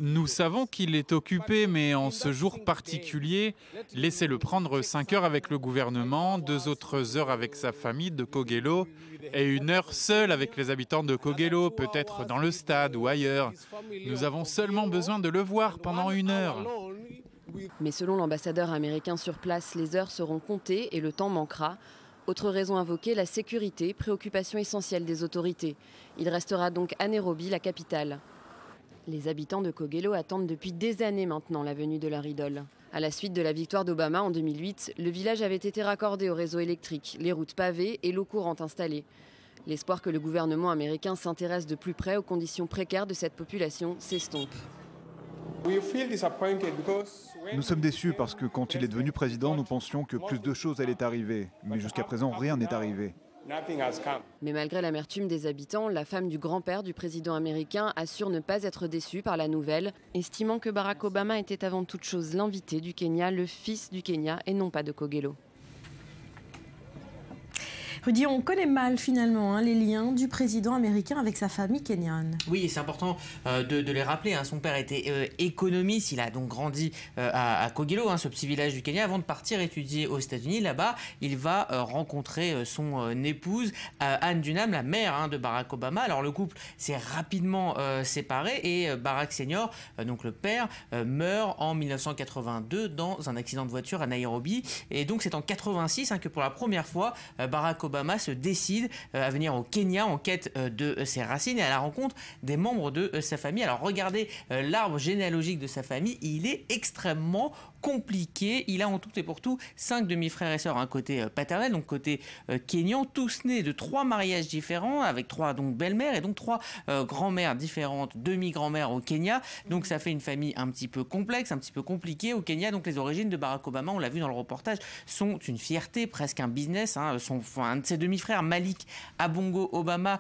Nous savons qu'il est occupé, mais en ce jour particulier, laissez-le prendre 5 heures avec le gouvernement, 2 autres heures avec sa famille de Kogelo et 1 heure seul avec les habitants de Kogelo, peut-être dans le stade ou ailleurs. Nous avons seulement besoin de le voir pendant 1 heure. Mais selon l'ambassadeur américain sur place, les heures seront comptées et le temps manquera. Autre raison invoquée, la sécurité, préoccupation essentielle des autorités. Il restera donc à Nairobi, la capitale. Les habitants de Kogelo attendent depuis des années maintenant la venue de leur idole. À la suite de la victoire d'Obama en 2008, le village avait été raccordé au réseau électrique, les routes pavées et l'eau courante installée. L'espoir que le gouvernement américain s'intéresse de plus près aux conditions précaires de cette population s'estompe. Nous sommes déçus parce que quand il est devenu président, nous pensions que plus de choses allaient arriver. Mais jusqu'à présent, rien n'est arrivé. Mais malgré l'amertume des habitants, la femme du grand-père du président américain assure ne pas être déçue par la nouvelle, estimant que Barack Obama était avant toute chose l'invité du Kenya, le fils du Kenya et non pas de Kogelo. Rudy, on connaît mal finalement les liens du président américain avec sa famille kenyane. Oui, c'est important de les rappeler. Son père était économiste, il a donc grandi à Kogelo, ce petit village du Kenya, avant de partir étudier aux États-Unis. Là-bas, il va rencontrer son épouse, Anne Dunham, la mère de Barack Obama. Alors le couple s'est rapidement séparé et Barack Senior, donc le père, meurt en 1982 dans un accident de voiture à Nairobi. Et donc c'est en 86 que pour la première fois, Barack Obama se décide à venir au Kenya en quête de ses racines et à la rencontre des membres de sa famille. Alors regardez l'arbre généalogique de sa famille, il est extrêmement compliqué. Il a en tout et pour tout 5 demi-frères et sœurs, un côté paternel, donc côté kényan, tous nés de 3 mariages différents, avec 3 donc belles-mères et donc 3 grand-mères différentes, demi-grand-mères au Kenya. Donc ça fait une famille un petit peu complexe, un petit peu compliquée au Kenya. Donc les origines de Barack Obama, on l'a vu dans le reportage, sont une fierté, presque un business. Un de ses demi-frères, Malik Abongo Obama,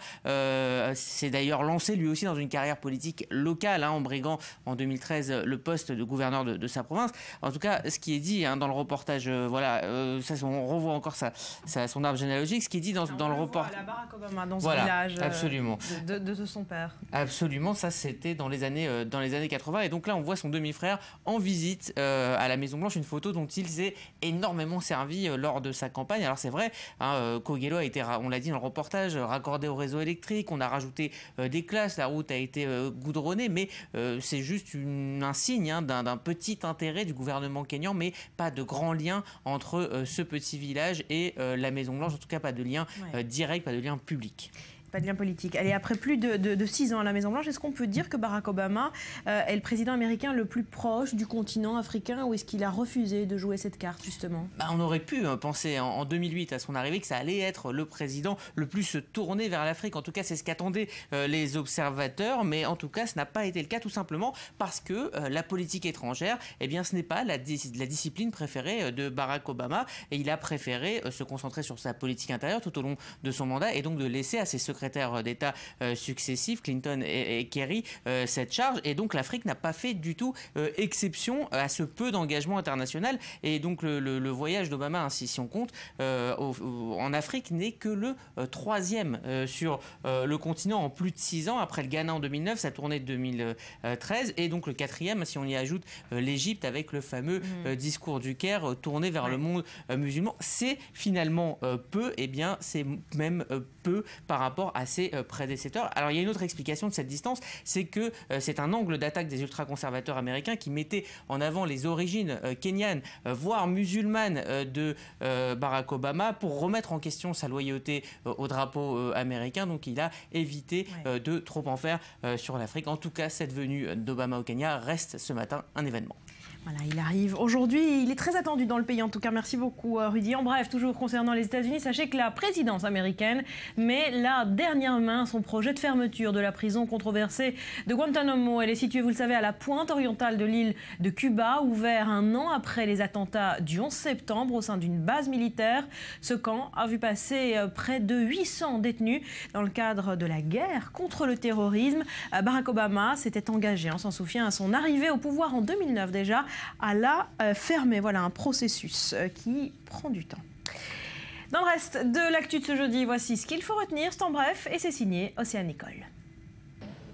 s'est d'ailleurs lancé lui aussi dans une carrière politique locale, en briguant en 2013 le poste de gouverneur de sa province. En tout cas, ce qui est dit dans le reportage, ça, on revoit encore son arbre généalogique. Ce qui est dit dans le reportage. Barack Obama dans ce village absolument. De son père. Absolument, ça c'était dans les années 80. Et donc là, on voit son demi-frère en visite à la Maison-Blanche, une photo dont il s'est énormément servi lors de sa campagne. Alors c'est vrai, Kogelo a été, on l'a dit dans le reportage, raccordé au réseau électrique. On a rajouté des classes, la route a été goudronnée, mais c'est juste un signe d'un petit intérêt du gouvernement kényan, mais pas de grand lien entre ce petit village et la Maison-Blanche, en tout cas pas de lien direct, pas de lien public. Pas de lien politique. Allez, après plus de 6 ans à la Maison-Blanche, est-ce qu'on peut dire que Barack Obama est le président américain le plus proche du continent africain, ou est-ce qu'il a refusé de jouer cette carte, justement ? On aurait pu penser en 2008, à son arrivée, que ça allait être le président le plus tourné vers l'Afrique. En tout cas, c'est ce qu'attendaient les observateurs, mais en tout cas, ce n'a pas été le cas, tout simplement parce que la politique étrangère, ce n'est pas la discipline préférée de Barack Obama, et il a préféré se concentrer sur sa politique intérieure tout au long de son mandat, et donc de laisser à ses secrétaires secrétaires d'État successifs, Clinton et Kerry, cette charge. Et donc l'Afrique n'a pas fait du tout exception à ce peu d'engagement international. Et donc le voyage d'Obama, ainsi si on compte, en Afrique n'est que le troisième sur le continent en plus de 6 ans. Après le Ghana en 2009, sa tournée de 2013, et donc le quatrième si on y ajoute l'Égypte avec le fameux discours du Caire tourné vers le monde musulman. C'est finalement peu, et bien c'est même peu par rapport à ses prédécesseurs. Alors il y a une autre explication de cette distance, c'est que c'est un angle d'attaque des ultra-conservateurs américains qui mettait en avant les origines kenyanes, voire musulmanes de Barack Obama pour remettre en question sa loyauté au drapeau américain. Donc il a évité de trop en faire sur l'Afrique. En tout cas, cette venue d'Obama au Kenya reste ce matin un événement. Voilà, il arrive aujourd'hui, il est très attendu dans le pays en tout cas. Merci beaucoup Rudy. En bref, toujours concernant les États-Unis, sachez que la présidence américaine met la dernière main à son projet de fermeture de la prison controversée de Guantanamo. Elle est située, vous le savez, à la pointe orientale de l'île de Cuba, ouvert un an après les attentats du 11 septembre au sein d'une base militaire. Ce camp a vu passer près de 800 détenus dans le cadre de la guerre contre le terrorisme. Barack Obama s'était engagé, on s'en souvient, à son arrivée au pouvoir en 2009 déjà, à la fermer. Voilà un processus qui prend du temps. Dans le reste de l'actu de ce jeudi, voici ce qu'il faut retenir. C'est en bref et c'est signé Océane Nicole.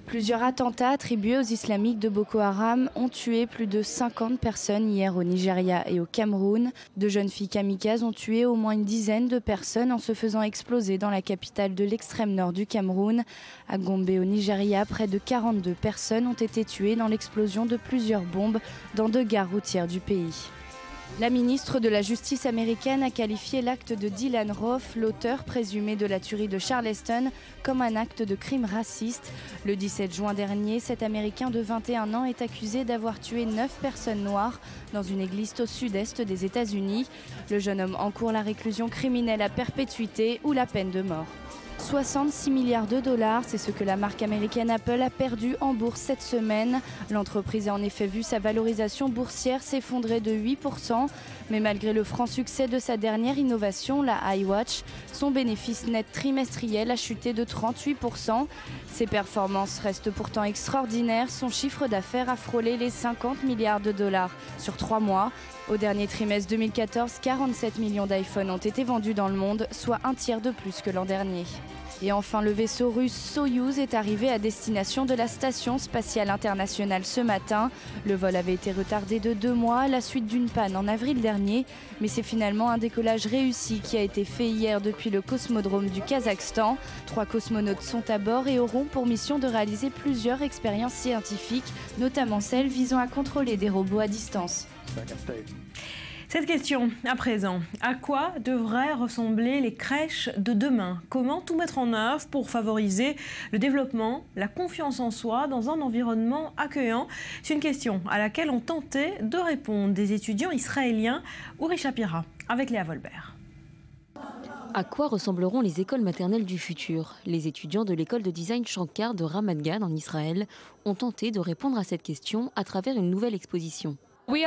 Plusieurs attentats attribués aux islamiques de Boko Haram ont tué plus de 50 personnes hier au Nigeria et au Cameroun. De jeunes filles kamikazes ont tué au moins une dizaine de personnes en se faisant exploser dans la capitale de l'extrême nord du Cameroun. À Gombe au Nigeria, près de 42 personnes ont été tuées dans l'explosion de plusieurs bombes dans 2 gares routières du pays. La ministre de la Justice américaine a qualifié l'acte de Dylan Roof, l'auteur présumé de la tuerie de Charleston, comme un acte de crime raciste. Le 17 juin dernier, cet Américain de 21 ans est accusé d'avoir tué 9 personnes noires dans une église au sud-est des États-Unis. Le jeune homme encourt la réclusion criminelle à perpétuité ou la peine de mort. 66 milliards de dollars, c'est ce que la marque américaine Apple a perdu en bourse cette semaine. L'entreprise a en effet vu sa valorisation boursière s'effondrer de 8%, mais malgré le franc succès de sa dernière innovation, la iWatch, son bénéfice net trimestriel a chuté de 38%. Ses performances restent pourtant extraordinaires, son chiffre d'affaires a frôlé les 50 milliards de dollars sur 3 mois. Au dernier trimestre 2014, 47 millions d'iPhone ont été vendus dans le monde, soit un tiers de plus que l'an dernier. Et enfin, le vaisseau russe Soyouz est arrivé à destination de la Station spatiale internationale ce matin. Le vol avait été retardé de 2 mois à la suite d'une panne en avril dernier. Mais c'est finalement un décollage réussi qui a été fait hier depuis le cosmodrome du Kazakhstan. 3 cosmonautes sont à bord et auront pour mission de réaliser plusieurs expériences scientifiques, notamment celles visant à contrôler des robots à distance. Cette question, à présent, à quoi devraient ressembler les crèches de demain? Comment tout mettre en œuvre pour favoriser le développement, la confiance en soi dans un environnement accueillant? C'est une question à laquelle ont tenté de répondre des étudiants israéliens. Uri Shapira avec Léa Volbert. À quoi ressembleront les écoles maternelles du futur? Les étudiants de l'école de design Shankar de Ramat Gan en Israël ont tenté de répondre à cette question à travers une nouvelle exposition. Nous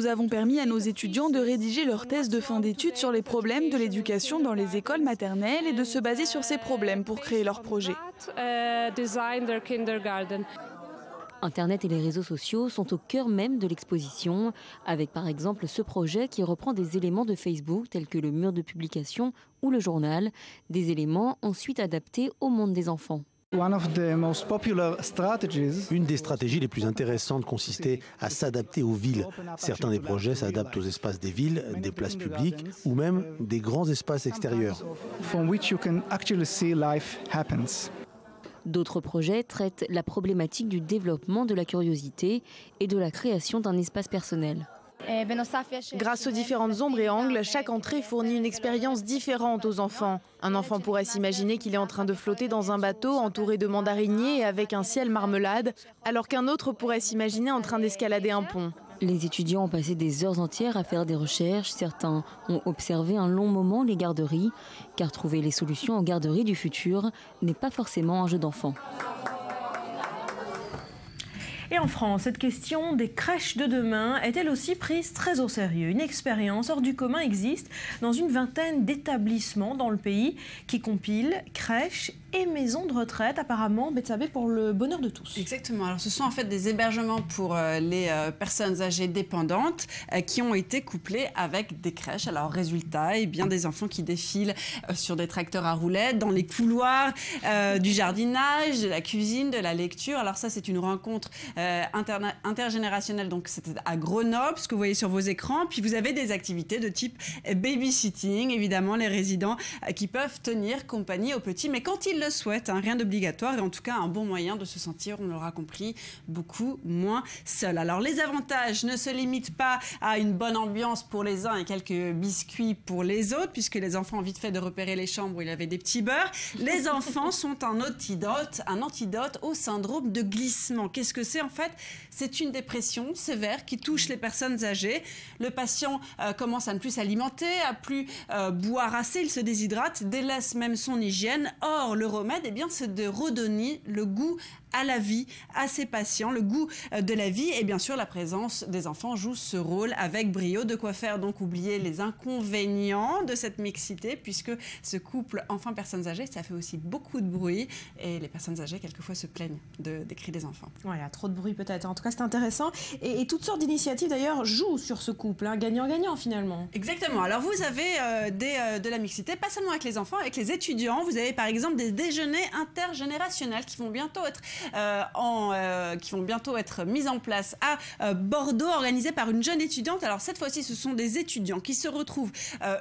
avons permis à nos étudiants de rédiger leur thèse de fin d'études sur les problèmes de l'éducation dans les écoles maternelles et de se baser sur ces problèmes pour créer leur projet. Internet et les réseaux sociaux sont au cœur même de l'exposition, avec par exemple ce projet qui reprend des éléments de Facebook tels que le mur de publication ou le journal, des éléments ensuite adaptés au monde des enfants. Une des stratégies les plus intéressantes consistait à s'adapter aux villes. Certains des projets s'adaptent aux espaces des villes, des places publiques ou même des grands espaces extérieurs. D'autres projets traitent la problématique du développement de la curiosité et de la création d'un espace personnel. Grâce aux différentes ombres et angles, chaque entrée fournit une expérience différente aux enfants. Un enfant pourrait s'imaginer qu'il est en train de flotter dans un bateau entouré de mandariniers et avec un ciel marmelade, alors qu'un autre pourrait s'imaginer en train d'escalader un pont. Les étudiants ont passé des heures entières à faire des recherches. Certains ont observé un long moment les garderies, car trouver les solutions aux garderies du futur n'est pas forcément un jeu d'enfant. Et en France, cette question des crèches de demain est-elle aussi prise très au sérieux? Une expérience hors du commun existe dans une vingtaine d'établissements dans le pays qui compilent crèches et maisons de retraite, apparemment, Betsabé, pour le bonheur de tous. Exactement. Alors, ce sont en fait des hébergements pour les personnes âgées dépendantes qui ont été couplés avec des crèches. Alors, résultat, eh bien, des enfants qui défilent sur des tracteurs à roulettes, dans les couloirs du jardinage, de la cuisine, de la lecture. Alors ça, c'est une rencontre intergénérationnelle. Donc, c'était à Grenoble, ce que vous voyez sur vos écrans. Puis, vous avez des activités de type babysitting. Évidemment, les résidents qui peuvent tenir compagnie aux petits. Mais quand ils le souhaitent, hein, rien d'obligatoire. Et en tout cas, un bon moyen de se sentir, on l'aura compris, beaucoup moins seul. Alors, les avantages ne se limitent pas à une bonne ambiance pour les uns et quelques biscuits pour les autres, puisque les enfants ont vite fait de repérer les chambres où il y avait des petits beurres. Les enfants sont un antidote au syndrome de glissement. Qu'est-ce que c'est en fait? C'est une dépression sévère qui touche les personnes âgées. Le patient commence à ne plus s'alimenter, à plus boire assez, il se déshydrate, délaisse même son hygiène. Or, le remède, eh bien, c'est de redonner le goût à la vie, à ses patients, le goût de la vie. Et bien sûr, la présence des enfants joue ce rôle avec brio. De quoi faire donc oublier les inconvénients de cette mixité, puisque ce couple enfants-personnes âgées, ça fait aussi beaucoup de bruit. Et les personnes âgées, quelquefois, se plaignent des cris des enfants. Voilà, trop de bruit peut-être. En tout cas, c'est intéressant. Et toutes sortes d'initiatives, d'ailleurs, jouent sur ce couple, hein, gagnant-gagnant, finalement. Exactement. Alors, vous avez de la mixité, pas seulement avec les enfants, avec les étudiants. Vous avez, par exemple, des déjeuners intergénérationnels qui vont bientôt être mises en place à Bordeaux, organisées par une jeune étudiante. Alors cette fois-ci, ce sont des étudiants qui se retrouvent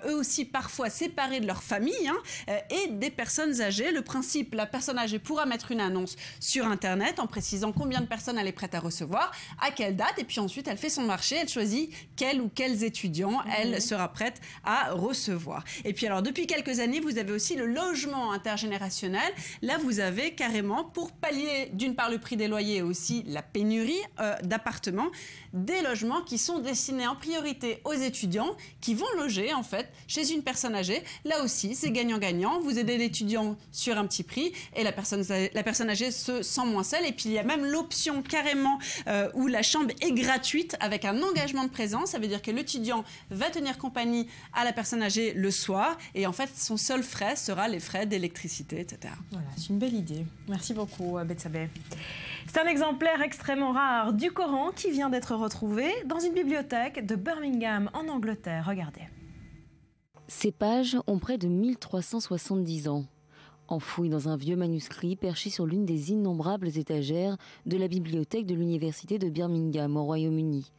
eux aussi parfois séparés de leur famille et des personnes âgées. Le principe, la personne âgée pourra mettre une annonce sur Internet en précisant combien de personnes elle est prête à recevoir, à quelle date, et puis ensuite elle fait son marché, elle choisit quels ou quels étudiants elle sera prête à recevoir. Et puis alors depuis quelques années, vous avez aussi le logement intergénérationnel. Là, vous avez carrément, pour pallier d'une part le prix des loyers et aussi la pénurie d'appartements, des logements qui sont destinés en priorité aux étudiants qui vont loger en fait chez une personne âgée. Là aussi, c'est gagnant-gagnant. Vous aidez l'étudiant sur un petit prix et la personne âgée se sent moins seule. Et puis il y a même l'option carrément où la chambre est gratuite avec un engagement de présence. Ça veut dire que l'étudiant va tenir compagnie à la personne âgée le soir et en fait son seul frais sera les frais d'électricité, etc. Voilà, c'est une belle idée. Merci beaucoup, Betsabé. C'est un exemplaire extrêmement rare du Coran qui vient d'être retrouvé dans une bibliothèque de Birmingham en Angleterre. Regardez. Ces pages ont près de 1370 ans. Enfouies dans un vieux manuscrit perché sur l'une des innombrables étagères de la bibliothèque de l'université de Birmingham au Royaume-Uni.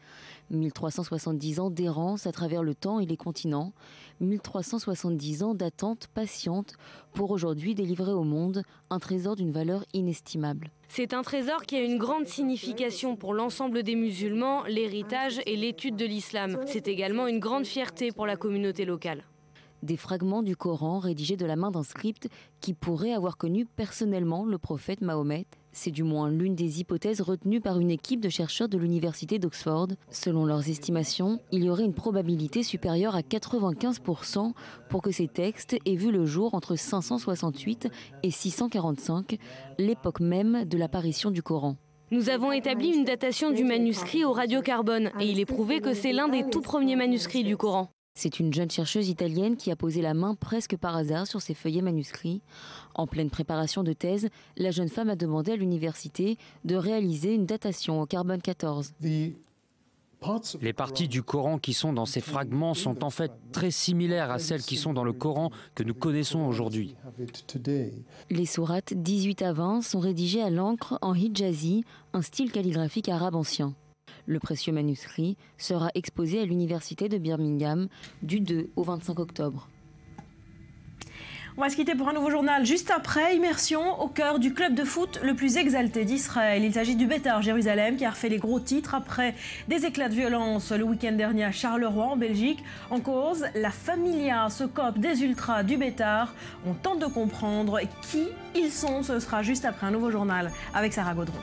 1370 ans d'errance à travers le temps et les continents, 1370 ans d'attente patiente pour aujourd'hui délivrer au monde un trésor d'une valeur inestimable. C'est un trésor qui a une grande signification pour l'ensemble des musulmans, l'héritage et l'étude de l'islam. C'est également une grande fierté pour la communauté locale. Des fragments du Coran rédigés de la main d'un scribe qui pourrait avoir connu personnellement le prophète Mahomet. C'est du moins l'une des hypothèses retenues par une équipe de chercheurs de l'université d'Oxford. Selon leurs estimations, il y aurait une probabilité supérieure à 95% pour que ces textes aient vu le jour entre 568 et 645, l'époque même de l'apparition du Coran. Nous avons établi une datation du manuscrit au radiocarbone et il est prouvé que c'est l'un des tout premiers manuscrits du Coran. C'est une jeune chercheuse italienne qui a posé la main presque par hasard sur ces feuillets manuscrits. En pleine préparation de thèse, la jeune femme a demandé à l'université de réaliser une datation au carbone 14. Les parties du Coran qui sont dans ces fragments sont en fait très similaires à celles qui sont dans le Coran que nous connaissons aujourd'hui. Les sourates 18 à 20 sont rédigées à l'encre en hijazi, un style calligraphique arabe ancien. Le précieux manuscrit sera exposé à l'université de Birmingham du 2 au 25 octobre. On va se quitter pour un nouveau journal. Juste après, immersion au cœur du club de foot le plus exalté d'Israël. Il s'agit du Beitar Jérusalem qui a refait les gros titres après des éclats de violence le week-end dernier à Charleroi en Belgique. En cause, la familia, ce COP des ultras du Beitar. On tente de comprendre qui ils sont. Ce sera juste après un nouveau journal avec Sarah Gaudron.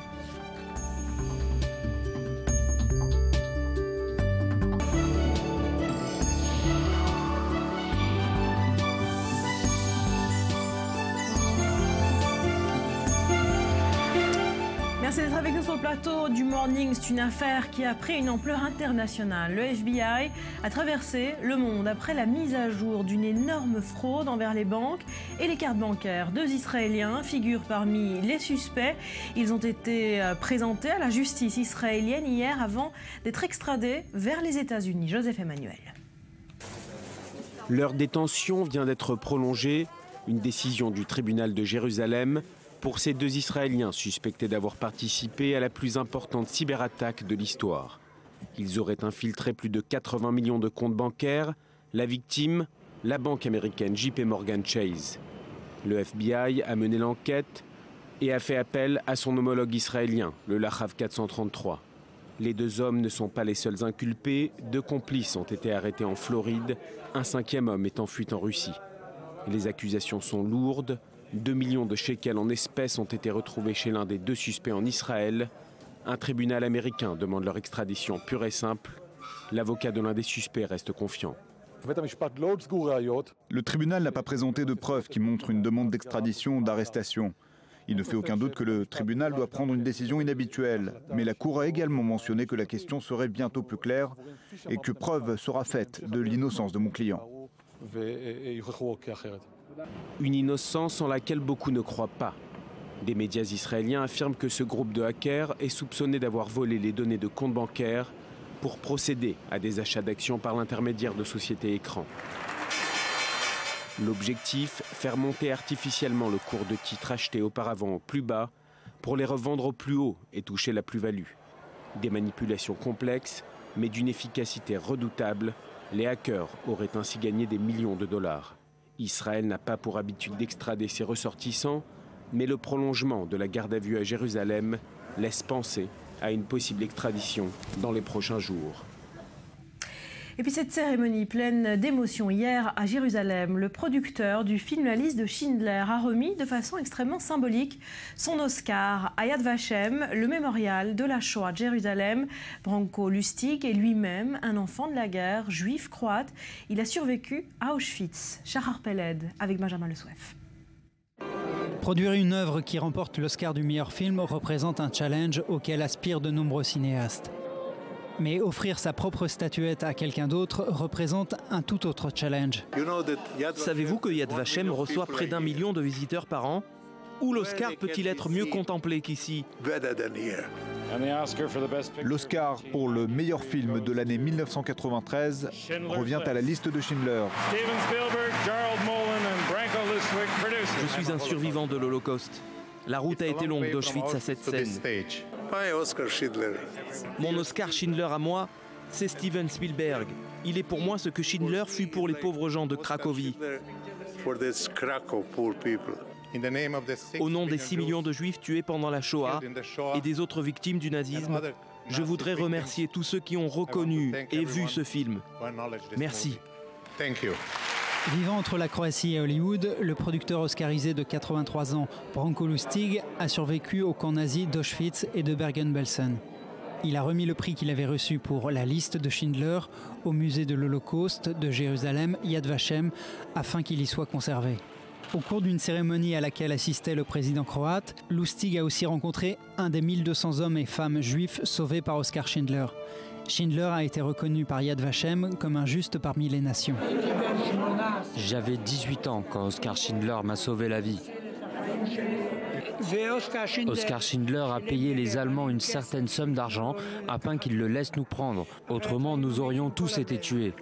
Merci d'être avec Avec nous sur le plateau du Morning, c'est une affaire qui a pris une ampleur internationale. Le FBI a traversé le monde après la mise à jour d'une énorme fraude envers les banques et les cartes bancaires. 2 Israéliens figurent parmi les suspects. Ils ont été présentés à la justice israélienne hier avant d'être extradés vers les États-Unis. Joseph Emmanuel. Leur détention vient d'être prolongée. Une décision du tribunal de Jérusalem pour ces 2 Israéliens suspectés d'avoir participé à la plus importante cyberattaque de l'histoire. Ils auraient infiltré plus de 80 millions de comptes bancaires. La victime, la banque américaine JP Morgan Chase. Le FBI a mené l'enquête et a fait appel à son homologue israélien, le Lahav 433. Les 2 hommes ne sont pas les seuls inculpés. 2 complices ont été arrêtés en Floride. Un 5e homme est en fuite en Russie. Les accusations sont lourdes. 2 millions de shekels en espèces ont été retrouvés chez l'un des 2 suspects en Israël. Un tribunal américain demande leur extradition pure et simple. L'avocat de l'un des suspects reste confiant. Le tribunal n'a pas présenté de preuves qui montrent une demande d'extradition ou d'arrestation. Il ne fait aucun doute que le tribunal doit prendre une décision inhabituelle. Mais la Cour a également mentionné que la question serait bientôt plus claire et que preuve sera faite de l'innocence de mon client. Une innocence en laquelle beaucoup ne croient pas. Des médias israéliens affirment que ce groupe de hackers est soupçonné d'avoir volé les données de comptes bancaires pour procéder à des achats d'actions par l'intermédiaire de sociétés écrans. L'objectif, faire monter artificiellement le cours de titres achetés auparavant au plus bas pour les revendre au plus haut et toucher la plus-value. Des manipulations complexes, mais d'une efficacité redoutable, les hackers auraient ainsi gagné des millions de dollars. Israël n'a pas pour habitude d'extrader ses ressortissants, mais le prolongement de la garde à vue à Jérusalem laisse penser à une possible extradition dans les prochains jours. Et puis cette cérémonie pleine d'émotions hier à Jérusalem, le producteur du film La liste de Schindler a remis de façon extrêmement symbolique son Oscar à Yad Vashem, le mémorial de la Shoah de Jérusalem. Branko Lustig est lui-même un enfant de la guerre, juif croate. Il a survécu à Auschwitz. Shahar Peled avec Benjamin Le Souef. Produire une œuvre qui remporte l'Oscar du meilleur film représente un challenge auquel aspirent de nombreux cinéastes. Mais offrir sa propre statuette à quelqu'un d'autre représente un tout autre challenge. Savez-vous que Yad Vashem reçoit près d'1 million de visiteurs par an? Où l'Oscar peut-il être mieux contemplé qu'ici? L'Oscar pour le meilleur film de l'année 1993 revient à La liste de Schindler. Je suis un survivant de l'Holocauste. La route a été longue d'Auschwitz à cette scène. Mon Oscar Schindler à moi, c'est Steven Spielberg. Il est pour moi ce que Schindler fut pour les pauvres gens de Cracovie. Au nom des 6 millions de Juifs tués pendant la Shoah et des autres victimes du nazisme, je voudrais remercier tous ceux qui ont reconnu et vu ce film. Merci. Vivant entre la Croatie et Hollywood, le producteur oscarisé de 83 ans, Branko Lustig, a survécu au camp nazi d'Auschwitz et de Bergen-Belsen. Il a remis le prix qu'il avait reçu pour La liste de Schindler au musée de l'Holocauste de Jérusalem, Yad Vashem, afin qu'il y soit conservé. Au cours d'une cérémonie à laquelle assistait le président croate, Lustig a aussi rencontré un des 1200 hommes et femmes juifs sauvés par Oskar Schindler. Schindler a été reconnu par Yad Vashem comme un juste parmi les nations. J'avais 18 ans quand Oskar Schindler m'a sauvé la vie. Oskar Schindler a payé les Allemands une certaine somme d'argent afin qu'ils le laissent nous prendre. Autrement, nous aurions tous été tués.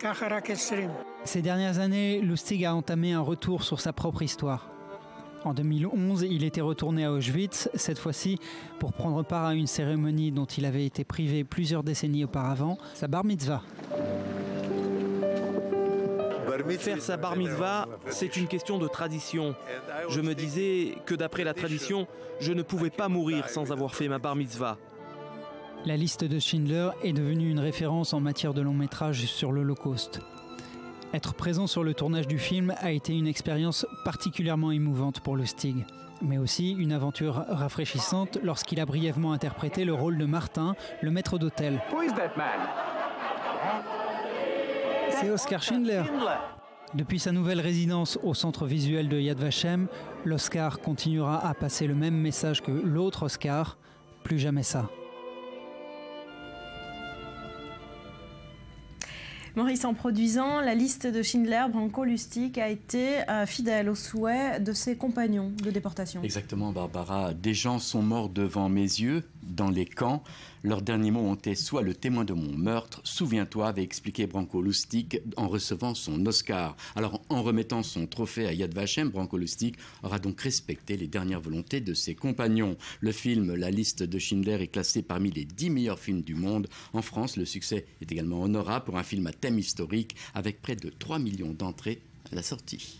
Ces dernières années, Lustig a entamé un retour sur sa propre histoire. En 2011, il était retourné à Auschwitz, cette fois-ci pour prendre part à une cérémonie dont il avait été privé plusieurs décennies auparavant, sa bar mitzvah. Faire sa bar mitzvah, c'est une question de tradition. Je me disais que d'après la tradition, je ne pouvais pas mourir sans avoir fait ma bar mitzvah. La liste de Schindler est devenue une référence en matière de long métrage sur l'Holocauste. Être présent sur le tournage du film a été une expérience particulièrement émouvante pour Lustig, mais aussi une aventure rafraîchissante lorsqu'il a brièvement interprété le rôle de Martin, le maître d'hôtel. C'est Oskar Schindler. Depuis sa nouvelle résidence au centre visuel de Yad Vashem, l'Oscar continuera à passer le même message que l'autre Oscar, plus jamais ça. Maurice, en produisant la liste de Schindler, Branko Lustig a été fidèle aux souhaits de ses compagnons de déportation. Exactement, Barbara. Des gens sont morts devant mes yeux, dans les camps. Leurs derniers mots ont été « Sois le témoin de mon meurtre ». Souviens-toi, avait expliqué Branko Lustig en recevant son Oscar. Alors, en remettant son trophée à Yad Vashem, Branko Lustig aura donc respecté les dernières volontés de ses compagnons. Le film La liste de Schindler est classé parmi les 10 meilleurs films du monde. En France, le succès est également honorable pour un film à thème historique avec près de 3 millions d'entrées à la sortie.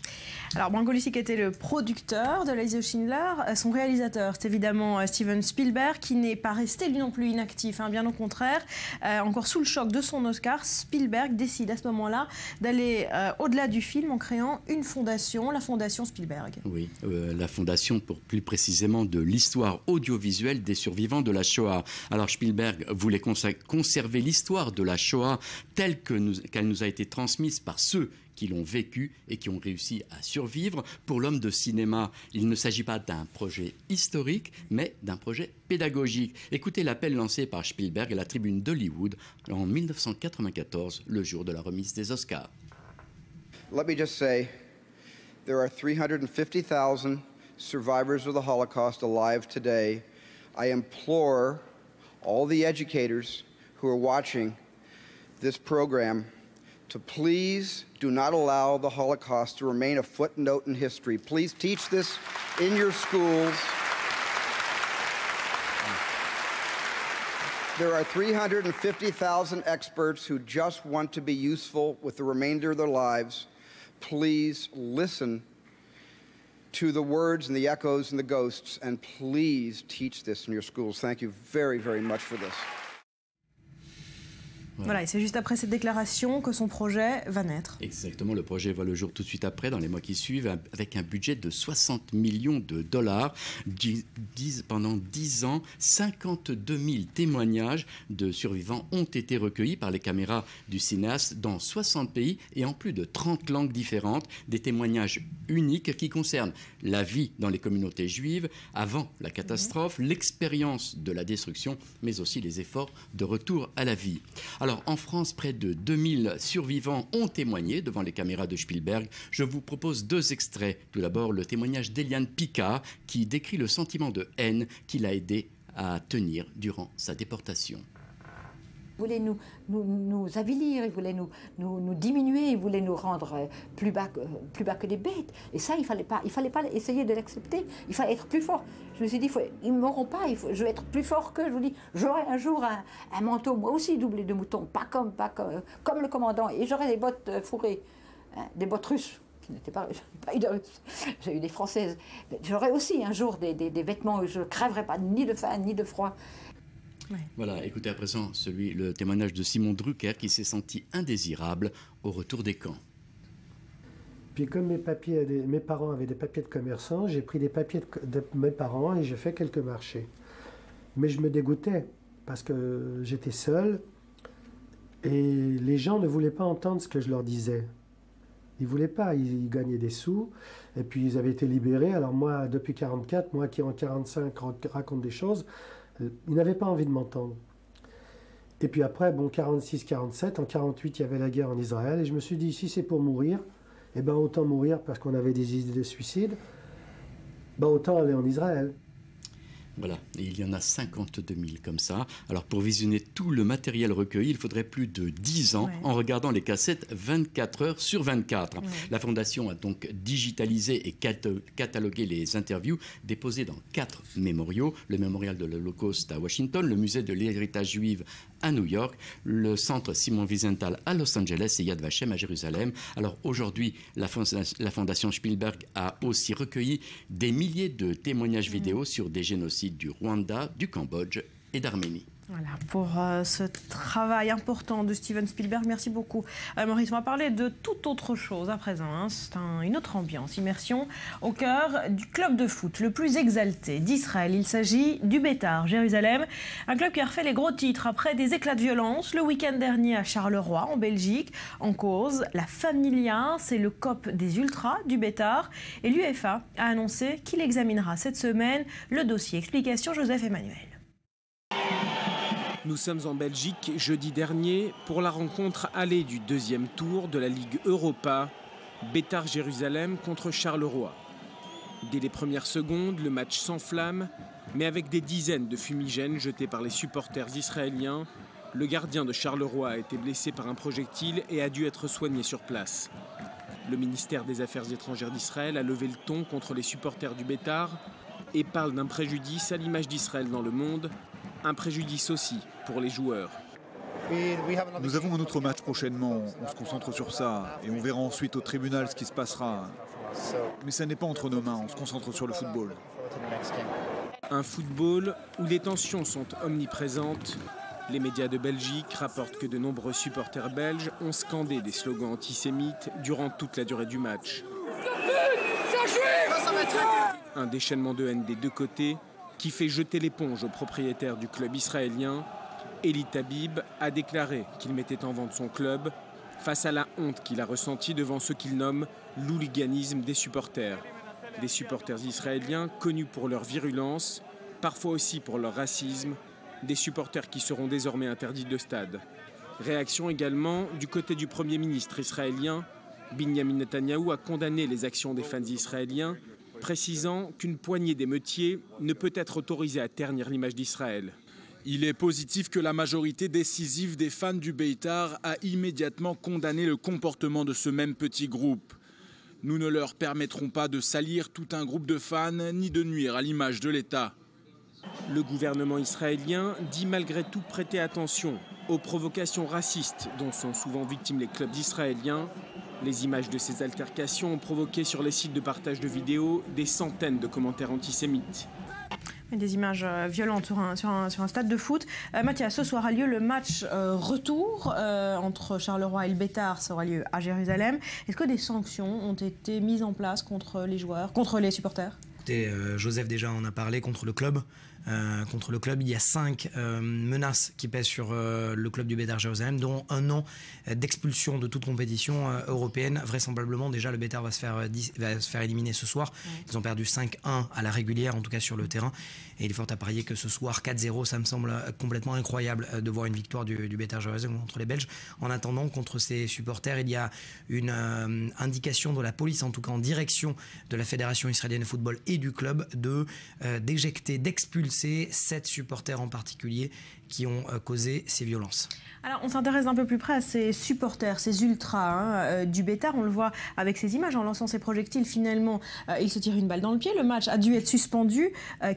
Alors, Branko Lustig était le producteur de La liste de Schindler. Son réalisateur, c'est évidemment Steven Spielberg, qui n'est pas resté lui non plus inactif, bien au contraire. Encore sous le choc de son Oscar, Spielberg décide à ce moment-là d'aller au-delà du film en créant une fondation, la Fondation Spielberg. Oui, la fondation pour plus précisément de l'histoire audiovisuelle des survivants de la Shoah. Alors Spielberg voulait conserver l'histoire de la Shoah telle qu'elle nous a été transmise par ceux qui l'ont vécu et qui ont réussi à survivre. Pour l'homme de cinéma, il ne s'agit pas d'un projet historique, mais d'un projet pédagogique. Écoutez l'appel lancé par Spielberg à la tribune d'Hollywood en 1994, le jour de la remise des Oscars. Let me just say, there are 350,000 survivors of the Holocaust alive today. I implore all the educators who are watching this program to please do not allow the Holocaust to remain a footnote in history. Please teach this in your schools. There are 350,000 experts who just want to be useful with the remainder of their lives. Please listen to the words and the echoes and the ghosts, and please teach this in your schools. Thank you very, very much for this. Voilà, et c'est juste après cette déclaration que son projet va naître. Exactement, le projet voit le jour tout de suite après, dans les mois qui suivent, avec un budget de 60 millions de dollars. Pendant 10 ans, 52 000 témoignages de survivants ont été recueillis par les caméras du cinéaste dans 60 pays et en plus de 30 langues différentes. Des témoignages uniques qui concernent la vie dans les communautés juives avant la catastrophe, l'expérience de la destruction, mais aussi les efforts de retour à la vie. Alors, en France, près de 2000 survivants ont témoigné devant les caméras de Spielberg. Je vous propose 2 extraits. Tout d'abord, le témoignage d'Eliane Picard, qui décrit le sentiment de haine qui l'a aidé à tenir durant sa déportation. Il voulait nous avilir, il voulait nous diminuer, il voulait nous rendre plus bas que des bêtes. Et ça, il fallait pas essayer de l'accepter. Il fallait être plus fort. Je me suis dit, ils ne m'auront pas, je vais être plus fort qu'eux. Je vous dis, j'aurai un jour un manteau, moi aussi doublé de mouton, pas comme le commandant. Et j'aurai des bottes fourrées, des bottes russes. Qui n'étaient pas eu de russes. J'ai eu des françaises. J'aurai aussi un jour des vêtements où je ne crèverai pas ni de faim ni de froid. Ouais. Voilà, écoutez à présent le témoignage de Simon Drucker qui s'est senti indésirable au retour des camps. Puis comme mes parents avaient des papiers de commerçant, j'ai pris des papiers de mes parents et j'ai fait quelques marchés. Mais je me dégoûtais parce que j'étais seul et les gens ne voulaient pas entendre ce que je leur disais. Ils ne voulaient pas, ils gagnaient des sous et puis ils avaient été libérés. Alors moi, depuis 1944, moi qui en 1945 raconte des choses, ils n'avaient pas envie de m'entendre. Et puis après, bon, 46, 47, en 48, il y avait la guerre en Israël. Et je me suis dit, si c'est pour mourir, eh ben autant mourir parce qu'on avait des idées de suicide, ben autant aller en Israël. Voilà, et il y en a 52 000 comme ça. Alors pour visionner tout le matériel recueilli, il faudrait plus de 10 ans en regardant les cassettes 24 heures sur 24. La Fondation a donc digitalisé et catalogué les interviews déposées dans 4 mémoriaux. Le mémorial de l'Holocauste à Washington, le musée de l'héritage juif à New York, le centre Simon Wiesenthal à Los Angeles et Yad Vashem à Jérusalem. Alors aujourd'hui, la Fondation Spielberg a aussi recueilli des milliers de témoignages vidéo sur des génocides du Rwanda, du Cambodge et d'Arménie. Voilà, pour ce travail important de Steven Spielberg. Merci beaucoup. Maurice, on va parler de toute autre chose à présent. C'est une autre ambiance. Immersion au cœur du club de foot le plus exalté d'Israël. Il s'agit du Beitar Jérusalem, un club qui a refait les gros titres après des éclats de violence le week-end dernier à Charleroi, en Belgique. En cause, la Familia, c'est le COP des ultras du Beitar. Et l'UEFA a annoncé qu'il examinera cette semaine le dossier. Explication Joseph Emmanuel. Nous sommes en Belgique jeudi dernier pour la rencontre allée du deuxième tour de la Ligue Europa, Bétar Jérusalem contre Charleroi. Dès les premières secondes, le match s'enflamme, mais avec des dizaines de fumigènes jetés par les supporters israéliens, le gardien de Charleroi a été blessé par un projectile et a dû être soigné sur place. Le ministère des Affaires étrangères d'Israël a levé le ton contre les supporters du Bétar et parle d'un préjudice à l'image d'Israël dans le monde, un préjudice aussi pour les joueurs. Nous avons un autre match prochainement, on se concentre sur ça et on verra ensuite au tribunal ce qui se passera. Mais ça n'est pas entre nos mains, on se concentre sur le football. Un football où les tensions sont omniprésentes. Les médias de Belgique rapportent que de nombreux supporters belges ont scandé des slogans antisémites durant toute la durée du match. Un déchaînement de haine des deux côtés qui fait jeter l'éponge au propriétaire du club israélien. Eli Tabib a déclaré qu'il mettait en vente son club face à la honte qu'il a ressentie devant ce qu'il nomme l'hooliganisme des supporters. Des supporters israéliens connus pour leur virulence, parfois aussi pour leur racisme, des supporters qui seront désormais interdits de stade. Réaction également du côté du Premier ministre israélien. Binyamin Netanyahou a condamné les actions des fans israéliens, précisant qu'une poignée d'émeutiers ne peut être autorisée à ternir l'image d'Israël. Il est positif que la majorité décisive des fans du Beitar a immédiatement condamné le comportement de ce même petit groupe. Nous ne leur permettrons pas de salir tout un groupe de fans ni de nuire à l'image de l'État. Le gouvernement israélien dit malgré tout prêter attention aux provocations racistes dont sont souvent victimes les clubs israéliens. Les images de ces altercations ont provoqué sur les sites de partage de vidéos des centaines de commentaires antisémites. Des images violentes sur un stade de foot. Mathias, ce soir a lieu le match retour entre Charleroi et le Bétar. Ça aura lieu à Jérusalem. Est-ce que des sanctions ont été mises en place contre les joueurs, contre les supporters ? Écoutez, Joseph déjà en a parlé contre le club. Il y a 5 menaces qui pèsent sur le club du Bétar Jérusalem, dont 1 an d'expulsion de toute compétition européenne. Vraisemblablement, déjà, le Bétar va se faire éliminer ce soir. Ils ont perdu 5-1 à la régulière, en tout cas sur le terrain. Et il est fort à parier que ce soir, 4-0, ça me semble complètement incroyable de voir une victoire du Bétar Jérusalem contre les Belges. En attendant, contre ces supporters, il y a une indication de la police, en tout cas en direction de la Fédération israélienne de football et du club, d'éjecter, d'expulser 7 supporters en particulier qui ont causé ces violences. Alors, on s'intéresse d'un peu plus près à ces supporters, ces ultras du Bétar. On le voit avec ces images, en lançant ces projectiles, finalement, ils se tirent une balle dans le pied. Le match a dû être suspendu.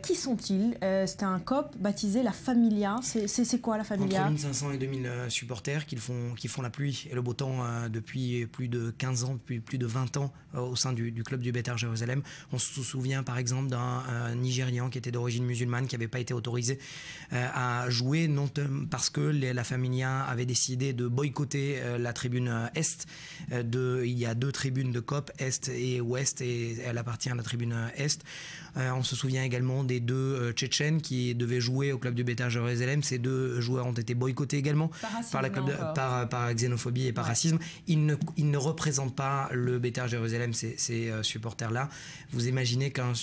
Qui sont-ils ? C'était un COP baptisé la Familia. C'est quoi la Familia ? Entre 1500 et 2000 supporters qui font la pluie et le beau temps depuis plus de 15 ans, depuis plus de 20 ans au sein du club du Bétar Jérusalem. On se souvient par exemple d'un Nigérian qui était d'origine musulmane, qui n'avait pas été autorisé à jouer, non parce que la Familia avait décidé de boycotter la tribune Est. Il y a 2 tribunes de COP, Est et Ouest, et elle appartient à la tribune Est. On se souvient également des 2 Tchétchènes qui devaient jouer au club du Bétar Jérusalem. Ces 2 joueurs ont été boycottés également par xénophobie et par racisme. Ils ne représentent pas le Bétar Jérusalem, ces supporters-là. Vous imaginez qu'un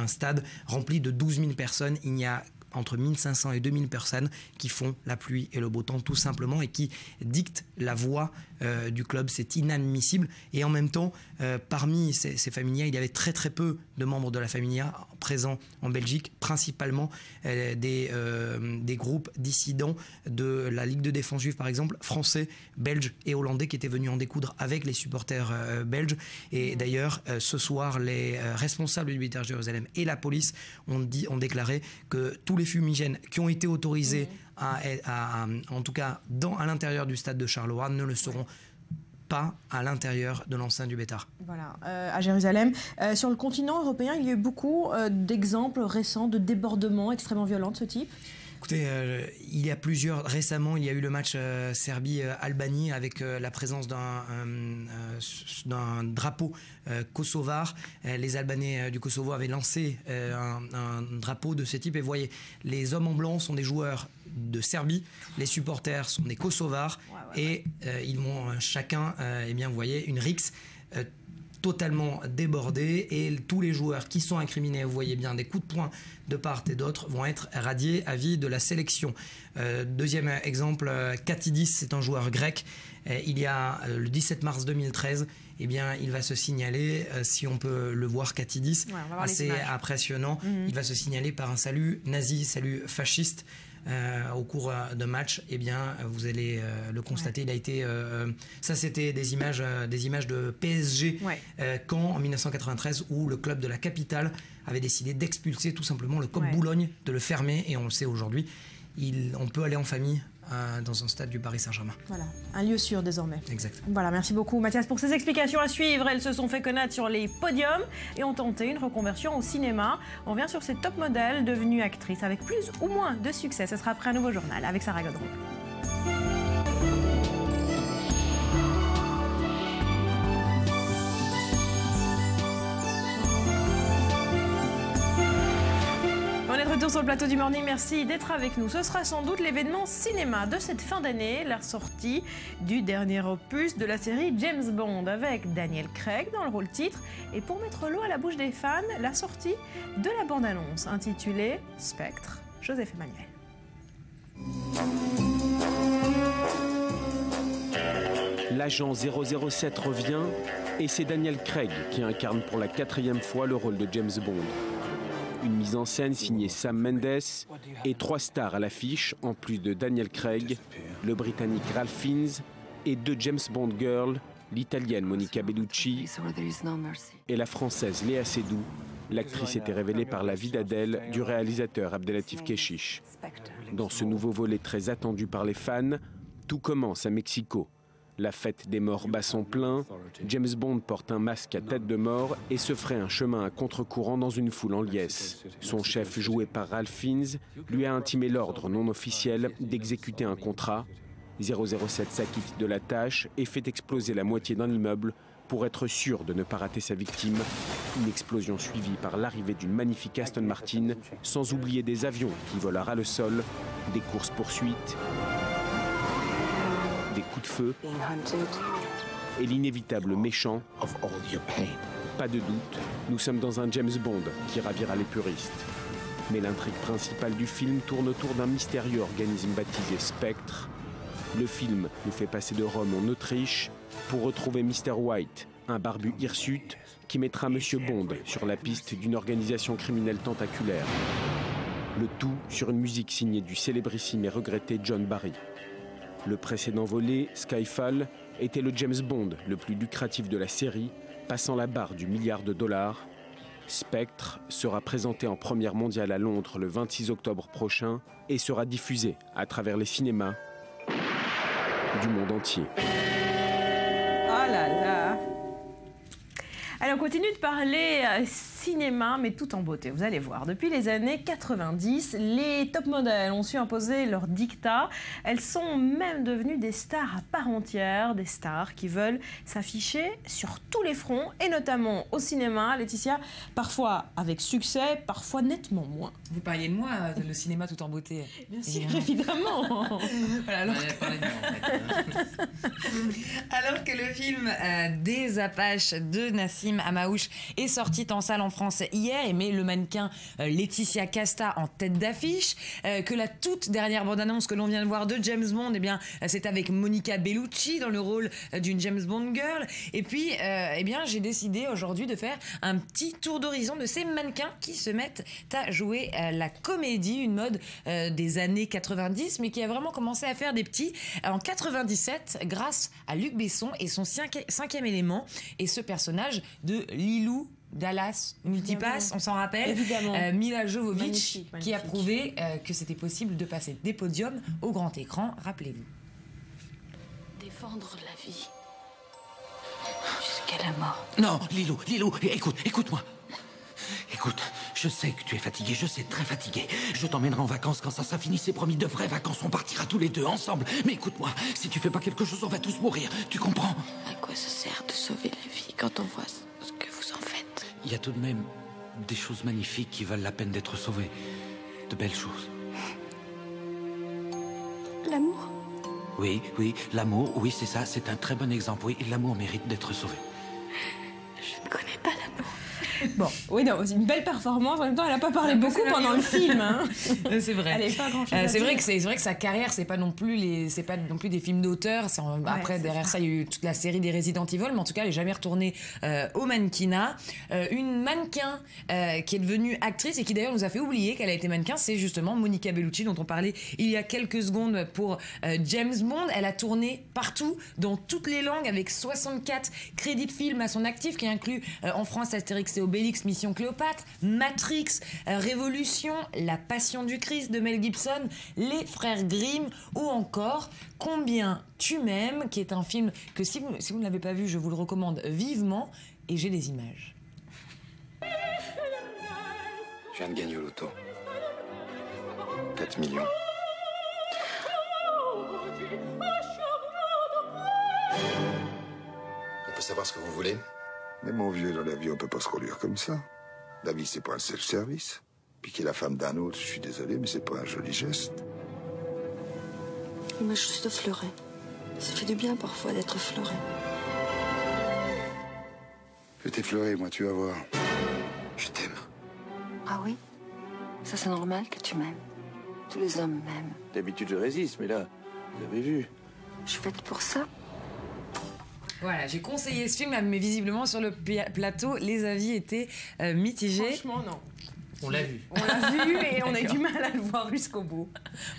stade rempli de 12 000 personnes, il y a entre 1500 et 2000 personnes qui font la pluie et le beau temps tout simplement et qui dictent la voix du club. C'est inadmissible. Et en même temps, parmi ces Familias, il y avait très très peu de membres de la Familia présents en Belgique, principalement des groupes dissidents de la Ligue de défense juive par exemple, français, belges et hollandais qui étaient venus en découdre avec les supporters belges. Et d'ailleurs, ce soir, les responsables du Bétar Jérusalem et la police ont déclaré que tous les fumigènes qui ont été autorisés en tout cas à l'intérieur du stade de Charleroi ne le seront pas à l'intérieur de l'enceinte du Bétar. Voilà, à Jérusalem. Sur le continent européen, il y a eu beaucoup d'exemples récents de débordements extrêmement violents de ce type. Écoutez, il y a récemment, il y a eu le match Serbie-Albanie avec la présence d'un drapeau kosovar. Les Albanais du Kosovo avaient lancé un drapeau de ce type. Et vous voyez, les hommes en blanc sont des joueurs de Serbie, les supporters sont des Kosovars et ils vont chacun, vous voyez, une rixe totalement débordé et tous les joueurs qui sont incriminés, vous voyez bien, des coups de poing de part et d'autre, vont être radiés à vie de la sélection. Deuxième exemple, Katidis, c'est un joueur grec. Il y a le 17 mars 2013, eh bien, il va se signaler, si on peut le voir, Katidis, assez impressionnant, il va se signaler par un salut nazi, salut fasciste. Au cours d'un match, eh bien, vous allez le constater, il a été... ça, c'était des images de PSG en 1993, où le club de la capitale avait décidé d'expulser tout simplement le COP Boulogne, de le fermer, et on le sait aujourd'hui, on peut aller en famille dans un stade du Paris Saint-Germain. Voilà, un lieu sûr désormais. Exact. Voilà, merci beaucoup Mathias pour ces explications à suivre. Elles se sont fait connaître sur les podiums et ont tenté une reconversion au cinéma. On vient sur ces top modèles devenues actrices avec plus ou moins de succès. Ce sera après un nouveau journal avec Sarah Godron. Retour sur le plateau du Morning, merci d'être avec nous. Ce sera sans doute l'événement cinéma de cette fin d'année, la sortie du dernier opus de la série James Bond avec Daniel Craig dans le rôle titre. Et pour mettre l'eau à la bouche des fans, la sortie de la bande-annonce intitulée Spectre, Joseph Emmanuel. L'agent 007 revient et c'est Daniel Craig qui incarne pour la 4e fois le rôle de James Bond. Une mise en scène signée Sam Mendes et 3 stars à l'affiche, en plus de Daniel Craig, le Britannique Ralph Fiennes et 2 James Bond girls, l'Italienne Monica Bellucci et la Française Léa Seydoux. L'actrice était révélée par la vie d'Adèle du réalisateur Abdelatif Kechiche. Dans ce nouveau volet très attendu par les fans, tout commence à Mexico. La fête des morts bat son plein, James Bond porte un masque à tête de mort et se ferait un chemin à contre-courant dans une foule en liesse. Son chef, joué par Ralph Fiennes, lui a intimé l'ordre non officiel d'exécuter un contrat. 007 s'acquitte de la tâche et fait exploser la moitié d'un immeuble pour être sûr de ne pas rater sa victime. Une explosion suivie par l'arrivée d'une magnifique Aston Martin, sans oublier des avions qui volent à ras le sol, des courses-poursuites, des coups de feu et l'inévitable méchant. Pas de doute, nous sommes dans un James Bond qui ravira les puristes. Mais l'intrigue principale du film tourne autour d'un mystérieux organisme baptisé Spectre. Le film nous fait passer de Rome en Autriche pour retrouver Mr. White, un barbu hirsute qui mettra Monsieur Bond sur la piste d'une organisation criminelle tentaculaire. Le tout sur une musique signée du célébrissime et regretté John Barry. Le précédent volet, Skyfall, était le James Bond le plus lucratif de la série, passant la barre du $1 milliard. Spectre sera présenté en première mondiale à Londres le 26 octobre prochain et sera diffusé à travers les cinémas du monde entier. Oh là là! Allez, on continue de parler cinéma, mais tout en beauté. Vous allez voir, depuis les années 90, les top modèles ont su imposer leur dictat. Elles sont même devenues des stars à part entière, des stars qui veulent s'afficher sur tous les fronts, et notamment au cinéma. Laetitia, parfois avec succès, parfois nettement moins. Vous parliez de moi, le cinéma tout en beauté. Bien sûr, évidemment. Voilà, alors que le film Des Apaches de Nassim Amaouche est sorti en salle en France hier et met le mannequin Laetitia Casta en tête d'affiche, que la toute dernière bande-annonce que l'on vient de voir de James Bond, eh bien, c'est avec Monica Bellucci dans le rôle d'une James Bond girl. Et puis, eh bien, j'ai décidé aujourd'hui de faire un petit tour d'horizon de ces mannequins qui se mettent à jouer la comédie, une mode des années 90, mais qui a vraiment commencé à faire des petits en 97 grâce à Luc Besson et son cinquième élément et ce personnage de Lilou Dallas Multipass, on s'en rappelle. Évidemment. Mila Jovovich, qui a prouvé que c'était possible de passer des podiums au grand écran, rappelez-vous. Défendre la vie jusqu'à la mort. Non, Lilou, écoute-moi. Écoute, je sais que tu es fatigué, je sais, très fatigué. Je t'emmènerai en vacances quand ça finit, c'est promis, de vraies vacances. On partira tous les deux ensemble. Mais écoute-moi, si tu fais pas quelque chose, on va tous mourir. Tu comprends? À quoi ça sert de sauver la vie quand on voit ce que vous en faites? Il y a tout de même des choses magnifiques qui valent la peine d'être sauvées. De belles choses. L'amour? Oui, l'amour, oui, c'est ça, c'est un très bon exemple. Oui, l'amour mérite d'être sauvé. Je Bon, oui, non, c'est une belle performance. En même temps, elle n'a pas parlé beaucoup pendant le film. Hein. C'est vrai. Elle n'avait pas grand-chose à c'est dire. vrai que sa carrière, c'est pas non plus des films d'auteur. Après, derrière ça, il y a eu toute la série des Resident Evil, mais en tout cas, elle n'est jamais retournée au mannequinat. Une mannequin qui est devenue actrice et qui d'ailleurs nous a fait oublier qu'elle a été mannequin, c'est justement Monica Bellucci, dont on parlait il y a quelques secondes pour James Bond. Elle a tourné partout, dans toutes les langues, avec 64 crédits de films à son actif, qui inclut en France Astérix et Obélix, Mission Cléopâtre, Matrix, Révolution, La Passion du Christ de Mel Gibson, Les Frères Grimm ou encore Combien tu m'aimes, qui est un film que si vous ne l'avez pas vu, je vous le recommande vivement, et j'ai des images. Je viens de gagner au loto. 4 millions. On peut savoir ce que vous voulez? Mais mon vieux, dans la vie, on peut pas se conduire comme ça. La vie, c'est pas un self-service. Piquer la femme d'un autre, je suis désolé, mais c'est pas un joli geste. Il m'a juste fleuré. Ça fait du bien parfois d'être fleuré. Je vais t'effleurer, moi, tu vas voir. Je t'aime. Ah oui? Ça, c'est normal que tu m'aimes. Tous les hommes m'aiment. D'habitude, je résiste, mais là, vous avez vu. Je suis faite pour ça. Voilà, j'ai conseillé ce film, mais visiblement sur le plateau, les avis étaient mitigés. Franchement, non. On l'a vu. On l'a vu et on a eu du mal à le voir jusqu'au bout.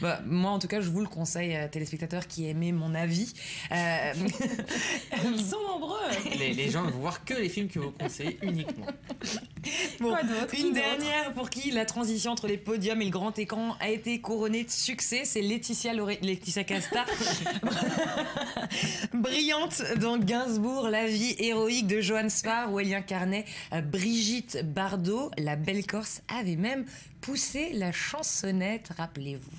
Bah, moi, en tout cas, je vous le conseille, téléspectateurs qui aimaient mon avis. Ils sont nombreux. Les gens ne vont voir que les films que vous conseillez uniquement. Bon, Quoi d'autre? une dernière pour qui la transition entre les podiums et le grand écran a été couronnée de succès, c'est Laetitia Casta. Brillante dans Gainsbourg, la vie héroïque de Johann Sfar, où elle incarnait Brigitte Bardot, la belle Corse avait même poussé la chansonnette, rappelez-vous.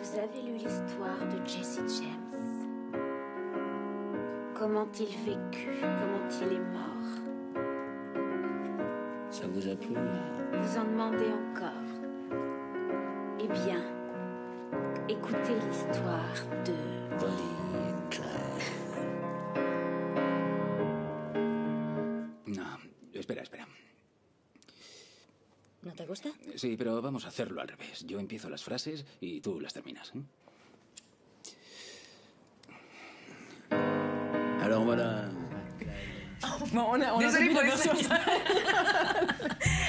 Vous avez lu l'histoire de Jesse James. Comment il vécut, comment il est mort. Ça vous a plu? Vous en demandez encore. Eh bien, écoutez l'histoire de Bonnie et Clyde. No, espera. ¿No te gusta? Sí, pero vamos a hacerlo al revés. Yo empiezo las frases y tú las terminas. Alors voilà. Bon, on a Désolée vu pour la les version.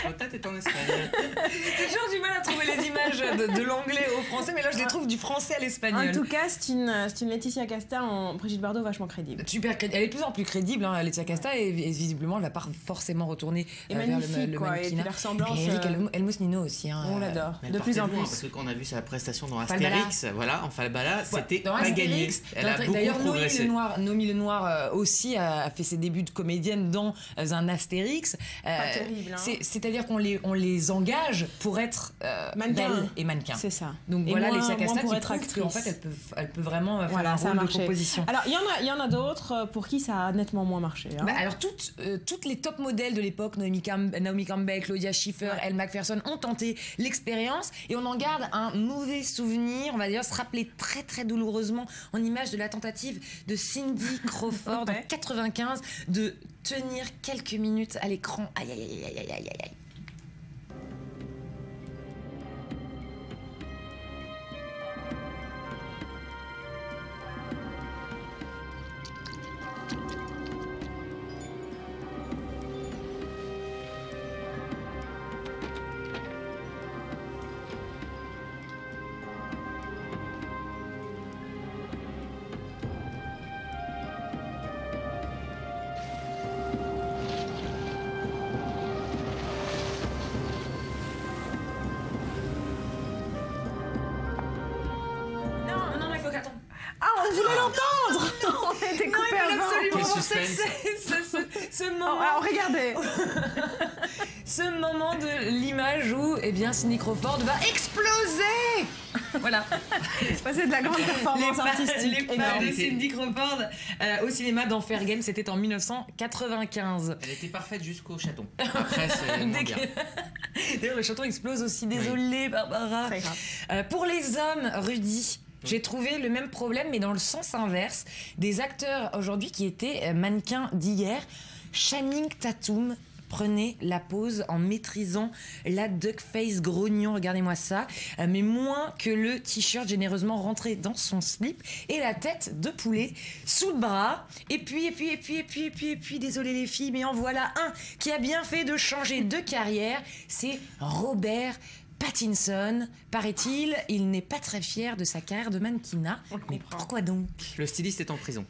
Peut-être est en espagnol. J'ai toujours du mal à trouver les images de l'anglais au français, mais là je les trouve du français à l'espagnol. En tout cas, c'est une Laetitia Casta en Brigitte Bardot vachement crédible. Super crédible. Elle est de plus en plus crédible, hein, Laetitia Casta, et visiblement elle va pas forcément retourner Et vers magnifique, le quoi. Et mannequinat. des ressemblances. Et Eric Elmos Nino aussi. Hein, on l'adore. Mais De plus en partez-vous, plus. parce que quand on a vu sa prestation dans Falbala. Astérix, voilà, en Falbala, c'était Dans pas gagné. Astérix, Elle a beaucoup d'ailleurs, progressé. Noémie Lenoir aussi a fait ses débuts de comédienne dans un Astérix. Pas terrible, hein. C'est-à-dire qu'on les engage pour être belles et mannequins. C'est ça. Donc Et voilà, moins- Laetitia Casta moins pour qui être prouve actrice. qu'en fait elle peut vraiment faire Voilà, un ça a rôle de marché. proposition. Alors, il y en a d'autres pour qui ça a nettement moins marché. Hein. Bah, alors toutes les top modèles de l'époque, Naomi Campbell, Claudia Schiffer, Elle Macpherson, ont tenté l'expérience et on en garde un mauvais souvenir, on va dire se rappeler très très douloureusement en image de la tentative de Cindy Crawford en 95 de tenir quelques minutes à l'écran. Aïe aïe aïe aïe aïe aïe aïe. Non, il faut qu'attendre. Ah, on voulait l'entendre. On a été coupés avant. Absolument Quel voir suspense. ce moment. Alors, regardez. Ce moment de l'image où, eh bien, Cindy Crawford va exploser Voilà. C'est de la grande performance artistique. Les pas de Cindy Crawford au cinéma dans Fair Game, c'était en 1995. Elle était parfaite jusqu'au chaton. Après, c'est moins bien. D'ailleurs, le chaton explose aussi. Désolée, Barbara. Très grave. Pour les hommes, Rudy, j'ai trouvé le même problème, mais dans le sens inverse. Des acteurs aujourd'hui qui étaient mannequins d'hier. Channing Tatum prenait la pose en maîtrisant la duck face grognon, regardez-moi ça, mais moins que le t-shirt généreusement rentré dans son slip et la tête de poulet sous le bras. Et puis, désolé les filles, mais en voilà un qui a bien fait de changer de carrière, c'est Robert Pattinson. Paraît-il, il n'est pas très fier de sa carrière de mannequinat. Mais pourquoi donc? Le styliste est en prison.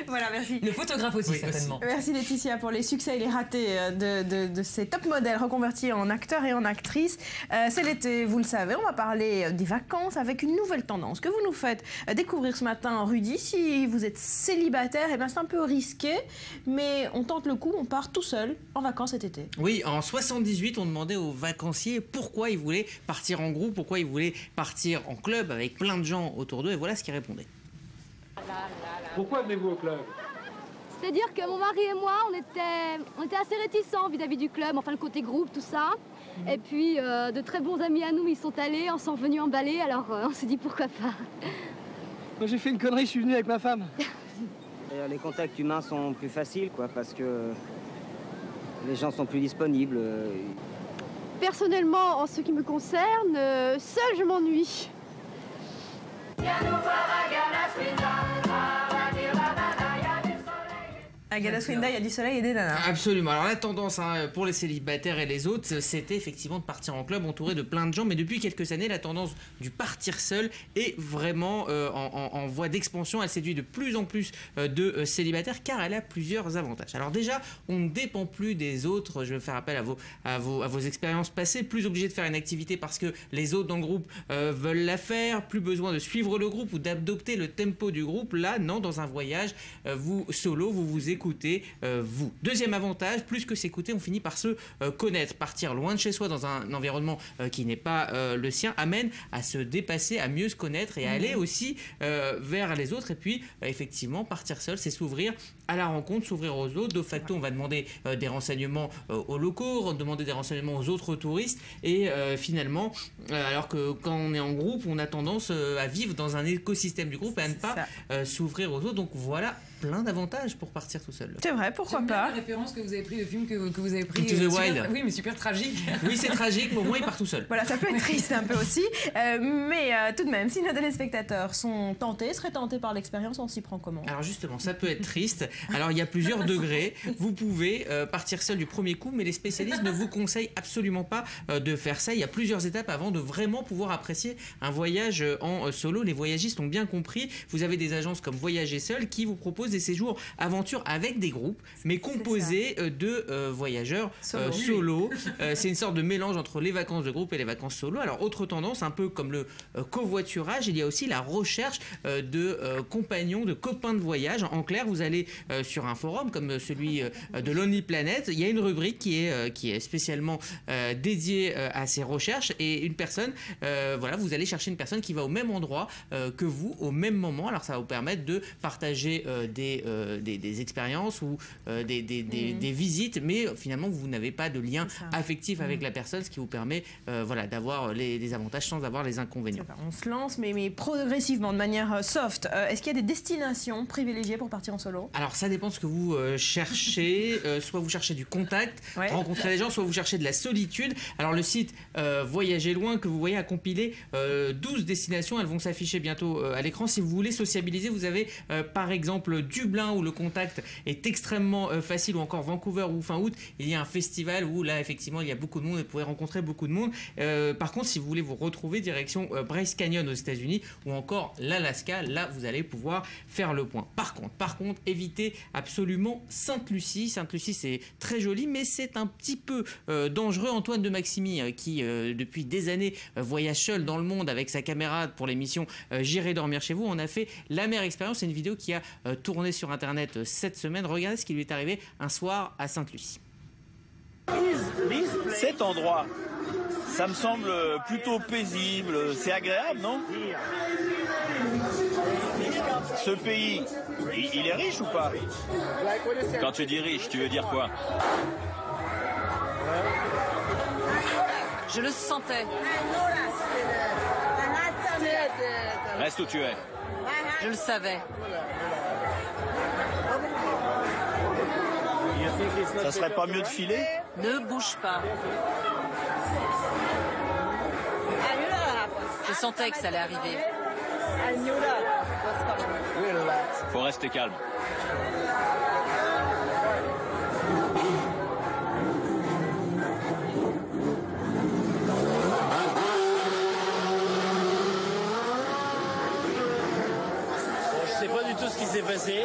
Voilà, merci. Le photographe aussi, certainement. Merci Laetitia pour les succès et les ratés de ces top modèles reconvertis en acteurs et en actrices. C'est l'été, vous le savez, on va parler des vacances avec une nouvelle tendance que vous nous faites découvrir ce matin, Rudy. Si vous êtes célibataire, eh bien c'est un peu risqué, mais on tente le coup, on part tout seul en vacances cet été. Oui, en 78, on demandait aux vacanciers pourquoi ils voulaient partir en groupe, pourquoi ils voulaient partir en club avec plein de gens autour d'eux, et voilà ce qu'ils répondaient. Pourquoi venez-vous au club? C'est-à-dire que mon mari et moi, on était assez réticents vis-à-vis du club, enfin le côté groupe, tout ça. Et puis de très bons amis à nous, ils sont allés, on s'en venus emballer, alors on s'est dit pourquoi pas. Moi j'ai fait une connerie, je suis venu avec ma femme. Les contacts humains sont plus faciles, quoi, parce que les gens sont plus disponibles. Personnellement, en ce qui me concerne, seul je m'ennuie. À Galaswinda, il y a du soleil et des nanas. Absolument. Alors la tendance pour les célibataires et les autres, c'était effectivement de partir en club entouré de plein de gens. Mais depuis quelques années, la tendance du partir seul est vraiment en voie d'expansion. Elle séduit de plus en plus de célibataires car elle a plusieurs avantages. Alors déjà, on ne dépend plus des autres. Je vais faire appel à vos expériences passées. Plus obligé de faire une activité parce que les autres dans le groupe veulent la faire. Plus besoin de suivre le groupe ou d'adopter le tempo du groupe. Là, non, dans un voyage, vous solo, vous écoutez vous. Deuxième avantage, plus que s'écouter, on finit par se connaître. Partir loin de chez soi dans un environnement qui n'est pas le sien amène à se dépasser, à mieux se connaître et à aller aussi vers les autres. Et puis, effectivement, partir seul, c'est s'ouvrir à la rencontre, s'ouvrir aux autres. De facto, on va demander des renseignements aux locaux, demander des renseignements aux autres touristes. Et finalement, alors que quand on est en groupe, on a tendance à vivre dans un écosystème du groupe et à ne pas s'ouvrir aux autres. Donc voilà, plein d'avantages pour partir tout seul. C'est vrai, pourquoi pas. La référence que vous avez pris, le film que vous avez pris. Into the Wild. Oui, mais super tragique. Oui, c'est tragique, mais au moins il part tout seul. Voilà, ça peut être triste un peu aussi. Mais tout de même, si nos téléspectateurs sont seraient tentés par l'expérience, on s'y prend comment? Alors justement, ça peut être triste. Alors il y a plusieurs degrés. Vous pouvez partir seul du premier coup, mais les spécialistes ne vous conseillent absolument pas de faire ça. Il y a plusieurs étapes avant de vraiment pouvoir apprécier un voyage en solo. Les voyagistes ont bien compris. Vous avez des agences comme Voyager Seul qui vous proposent des séjours aventure avec des groupes, mais composés de voyageurs solo. C'est une sorte de mélange entre les vacances de groupe et les vacances solo. Alors autre tendance, un peu comme le covoiturage, il y a aussi la recherche de compagnons, de copains de voyage. En clair, vous allez sur un forum comme celui de Lonely Planet, il y a une rubrique qui est spécialement dédiée à ces recherches et une personne, voilà, vous allez chercher une personne qui va au même endroit que vous, au même moment. Alors ça va vous permettre de partager des expériences ou des visites, mais finalement vous n'avez pas de lien affectif avec la personne, ce qui vous permet voilà, d'avoir les avantages sans avoir les inconvénients. On se lance, mais progressivement, de manière soft. Est-ce qu'il y a des destinations privilégiées pour partir en solo? Alors ça dépend de ce que vous cherchez. Soit vous cherchez du contact, rencontrer les gens, soit vous cherchez de la solitude. Alors le site Voyager Loin que vous voyez a compilé 12 destinations. Elles vont s'afficher bientôt à l'écran. Si vous voulez sociabiliser, vous avez par exemple Dublin où le contact est extrêmement facile, ou encore Vancouver où fin août il y a un festival où là effectivement il y a beaucoup de monde et vous pouvez rencontrer beaucoup de monde. Par contre, si vous voulez vous retrouver, direction Bryce Canyon aux États-Unis ou encore l'Alaska, là vous allez pouvoir faire le point. Par contre, évitez absolument Sainte-Lucie. Sainte-Lucie, c'est très joli, mais c'est un petit peu dangereux. Antoine de Maximi, qui depuis des années voyage seul dans le monde avec sa caméra pour l'émission J'irai dormir chez vous, on a fait la meilleure expérience. C'est une vidéo qui a tourné sur internet cette semaine. Regardez ce qui lui est arrivé un soir à Sainte-Lucie. Cet endroit, Ça me semble plutôt paisible. C'est agréable, non? Ce pays, il est riche ou pas? Quand tu dis riche, tu veux dire quoi? Je le sentais. Reste où tu es. Je le savais. Ça serait pas mieux de filer? Ne bouge pas. Je sentais que ça allait arriver. Faut rester calme. Je sais pas du tout ce qui s'est passé.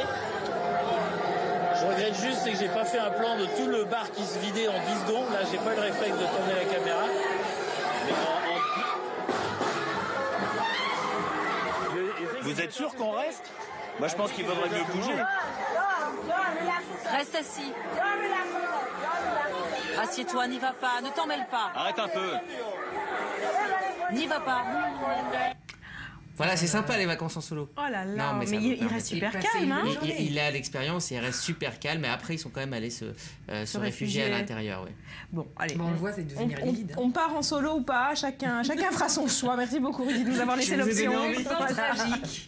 Je regrette juste c'est que j'ai pas fait un plan de tout le bar qui se vidait en 10 secondes. Là, j'ai pas eu le réflexe de tourner la caméra. Vous êtes sûr qu'on reste? Moi, je pense qu'il vaudrait mieux bouger. Reste assis. Assieds-toi, n'y va pas, ne t'en mêle pas. Arrête un peu. N'y va pas. Voilà, c'est sympa les vacances en solo. Oh là là, Non, mais ça il me reste permet- super calme. Hein. Il a l'expérience et il reste super calme. Mais après, ils sont quand même allés se réfugier à l'intérieur. Ouais. Bon, allez. Bon, on le voit, c'est devenir livide. On part en solo ou pas, chacun fera son choix. Merci beaucoup Rudy de nous avoir laissé l'option. Tragique.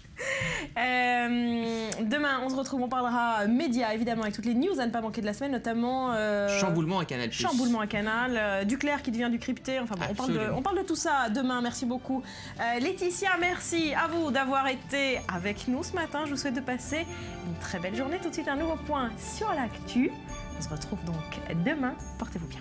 Demain, on se retrouve, on parlera médias, évidemment, avec toutes les news à ne pas manquer de la semaine, notamment... Chamboulement à Canal+. Chamboulement à Canal, Duclerc qui devient du crypté, enfin bon, on parle de tout ça demain, merci beaucoup. Laetitia, merci à vous d'avoir été avec nous ce matin, je vous souhaite de passer une très belle journée. Tout de suite, un nouveau point sur l'actu. On se retrouve donc demain, portez-vous bien.